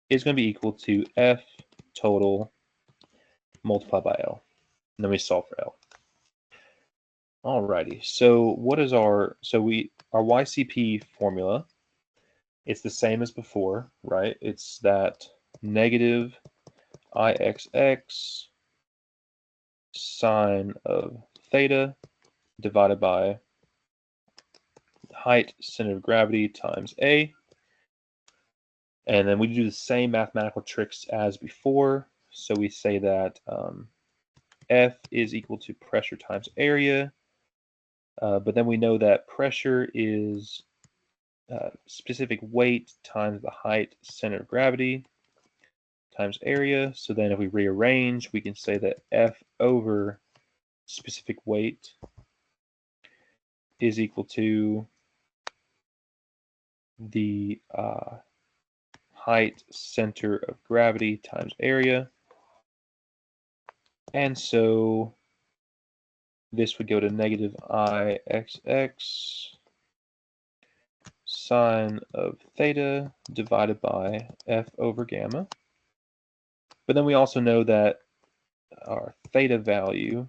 is going to be equal to F total multiplied by L. And then we solve for L. Alrighty, so what is our YCP formula it's the same as before, right? It's that negative Ixx sine of theta divided by height center of gravity times A. And then we do the same mathematical tricks as before. So we say that F is equal to pressure times area. But then we know that pressure is specific weight times the height center of gravity times area. So then if we rearrange, we can say that F over specific weight is equal to the height center of gravity times area. And so this would go to negative Ixx sine of theta divided by F over gamma. But then we also know that our theta value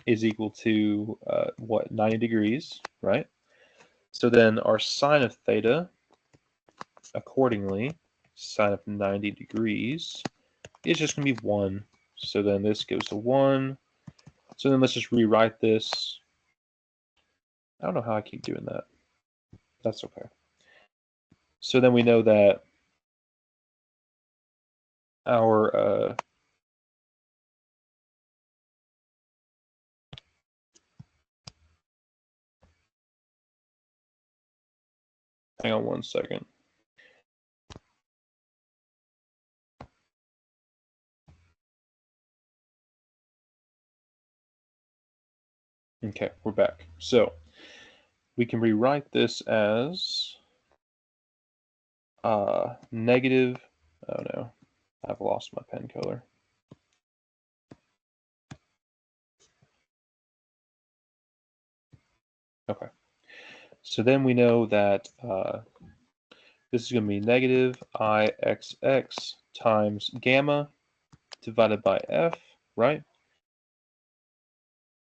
is equal to what, 90 degrees, right? So then our sine of theta, accordingly, sine of 90 degrees is just going to be 1. So then this goes to 1. So then let's just rewrite this. I don't know how I keep doing that. That's okay. So then we know that our hang on one second. Okay, we're back. So we can rewrite this as negative, oh no, I've lost my pen color. Okay, so then we know that this is going to be negative Ixx times gamma divided by F, right?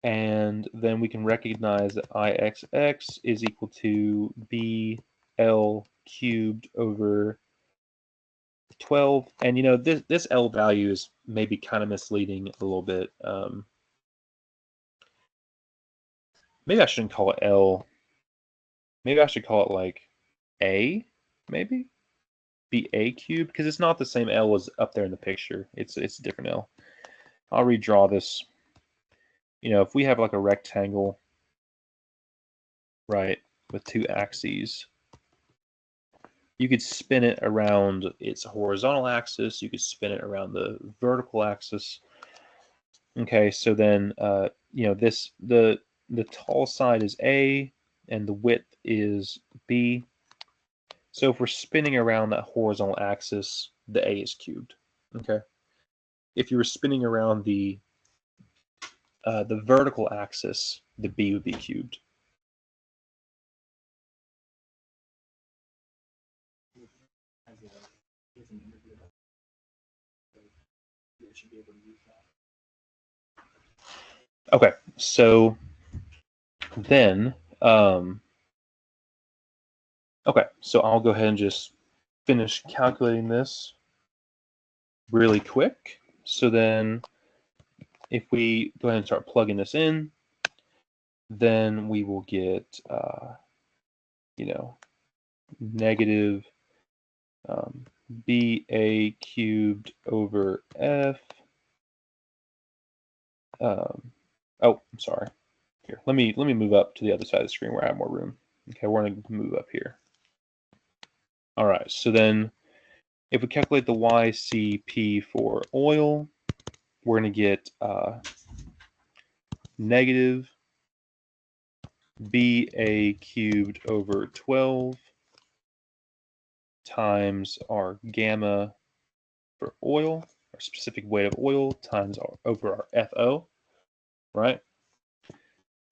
And then we can recognize that Ixx is equal to BL cubed over 12. And you know, this L value is maybe kind of misleading a little bit. Maybe I shouldn't call it L. Maybe I should call it like A, maybe? Be A cubed, because it's not the same L as up there in the picture. It's a different L. I'll redraw this. You know, if we have like a rectangle, right, with two axes, you could spin it around its horizontal axis. You could spin it around the vertical axis. Okay, so then you know, the tall side is A and the width is B. So if we're spinning around that horizontal axis, the A is cubed. Okay. If you were spinning around the vertical axis, the B would be cubed. Okay, so then, okay, so I'll go ahead and just finish calculating this really quick. So then if we go ahead and start plugging this in, then we will get, you know, negative BA cubed over F. Oh, I'm sorry. Here, let me move up to the other side of the screen where I have more room. Okay, we're going to move up here. All right, so then if we calculate the YCP for oil, we're going to get negative BA cubed over 12 times our gamma for oil, our specific weight of oil, times over our FO, right?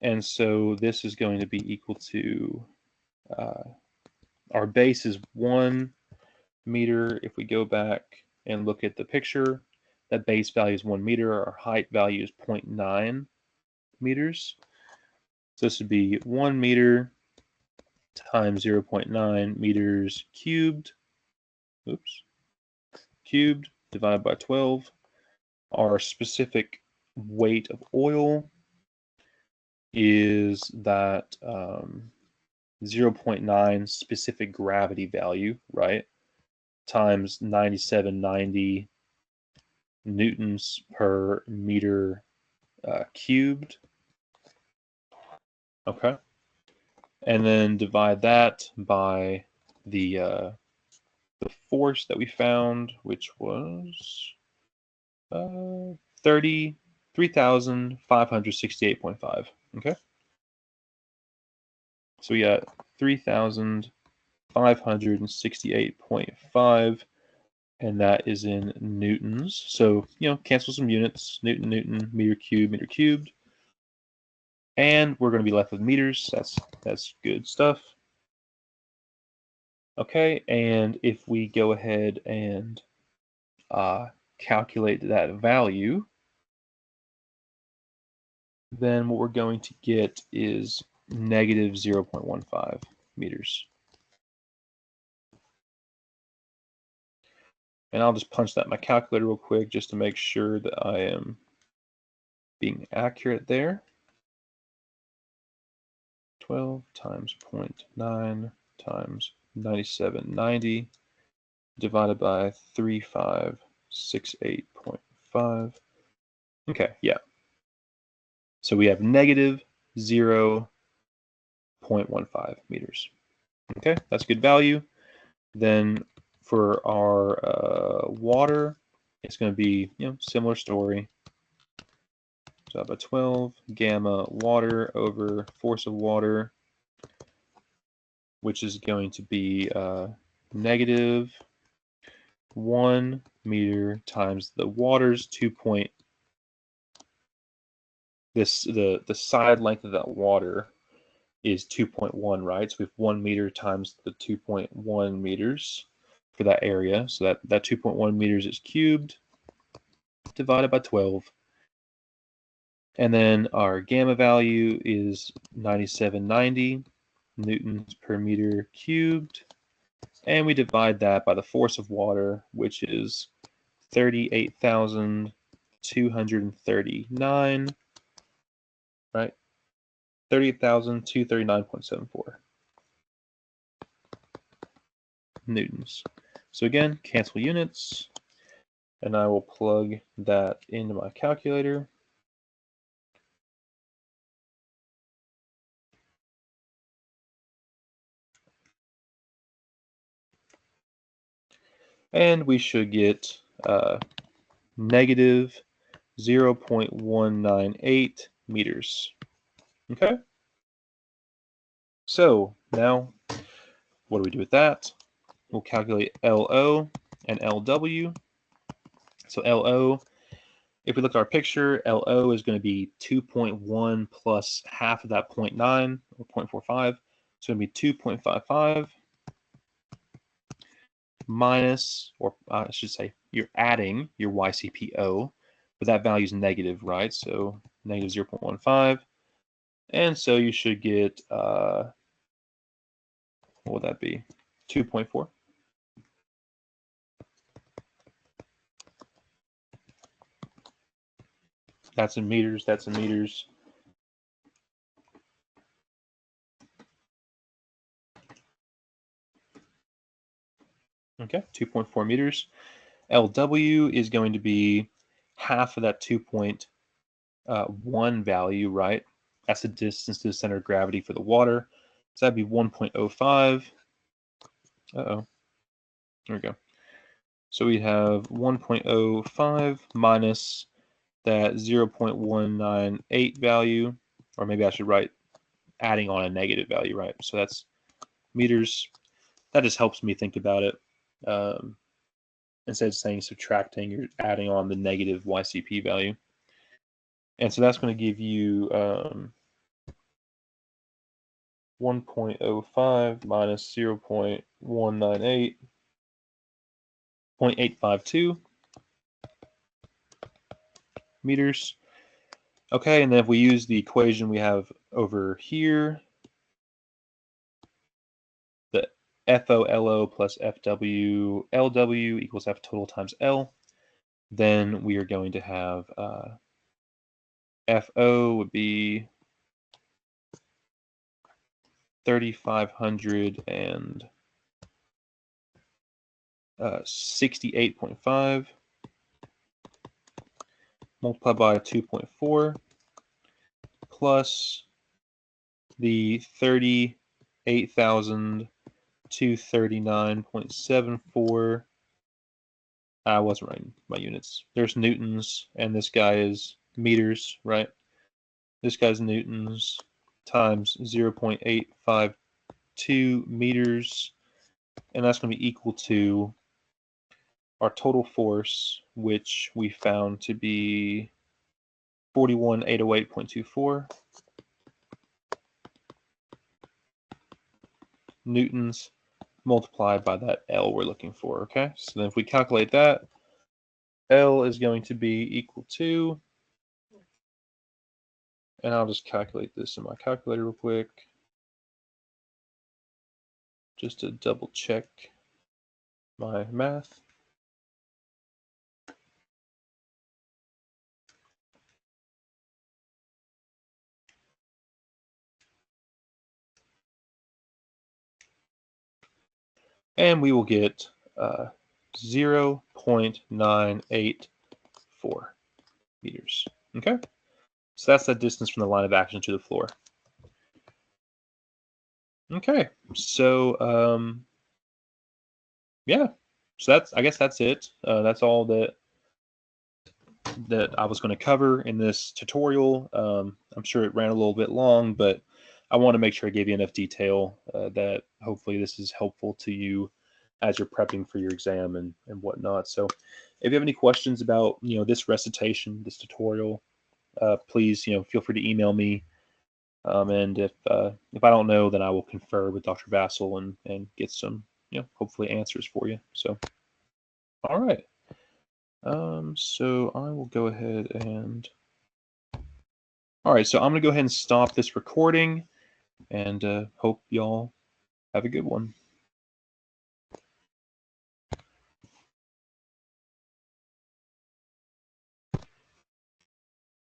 And so this is going to be equal to, our base is 1 meter. If we go back and look at the picture, that base value is 1 meter. Our height value is 0.9 meters. So this would be 1 meter times 0.9 meters cubed, cubed divided by 12. Our specific weight of oil is that 0.9 specific gravity value, right, times 9790 newtons per meter cubed. Okay. And then divide that by the force that we found, which was 3,568.5. Okay. So we got 3,568.5, and that is in newtons. So, cancel some units. Newton, newton, meter cubed. And we're going to be left with meters. That's good stuff. Okay, and if we go ahead and calculate that value, then what we're going to get is negative 0.15 meters. And I'll just punch that in my calculator real quick just to make sure that I am being accurate there. 12 times 0.9 times 9790 divided by 3568.5. Okay, yeah. So we have negative 0.15 meters. Okay, that's a good value. Then for our water, it's going to be, similar story. So by 12 gamma water over force of water, which is going to be negative 1 meter times the water's 2 point. The side length of that water is 2.1, right? So we have 1 meter times the 2.1 meters for that area. So that 2.1 meters is cubed divided by 12. And then our gamma value is 9790 newtons per meter cubed. And we divide that by the force of water, which is 38,239, right? 38,239.74 newtons. So again, cancel units, and I will plug that into my calculator. And we should get negative 0.198 meters. Okay? So now, what do we do with that? We'll calculate LO and LW. So LO, if we look at our picture, LO is going to be 2.1 plus half of that 0.9, or 0.45. So it's going to be 2.55 minus, or I should say, you're adding your YCPO, but that value is negative, right? So negative 0.15. And so you should get, what would that be? 2.4. That's in meters. That's in meters. Okay, 2.4 meters. LW is going to be half of that 2.1 value, right? That's the distance to the center of gravity for the water. So that'd be 1.05. Uh-oh. There we go. So we have 1.05 minus that 0.198 value, or maybe I should write adding on a negative value, right? So that's meters. That just helps me think about it. Instead of saying subtracting, you're adding on the negative YCP value. And so that's going to give you 1.05 minus 0.198, 0.852 meters. Okay, and then if we use the equation we have over here, FOLO plus FW equals F total times L, then we are going to have FO would be 3,568.5 multiplied by 2.4 plus the 38,239.74. I wasn't writing my units. There's newtons, and this guy is meters, right? This guy's newtons times 0.852 meters, and that's going to be equal to our total force, which we found to be 41,808.24 newtons multiplied by that L we're looking for, okay? So then if we calculate that, L is going to be equal to, and I'll just calculate this in my calculator real quick, just to double check my math. And we will get 0.984 meters. Okay, so that's the distance from the line of action to the floor. Okay, so yeah, so I guess that's it. That's all that I was going to cover in this tutorial. I'm sure it ran a little bit long, but I want to make sure I gave you enough detail that hopefully this is helpful to you as you're prepping for your exam and whatnot. So if you have any questions about this recitation, this tutorial, please feel free to email me. And if I don't know, then I will confer with Dr. Vassal and get some hopefully answers for you. So all right. So I will go ahead and all right. So I'm gonna go ahead and stop this recording, and hope y'all have a good one.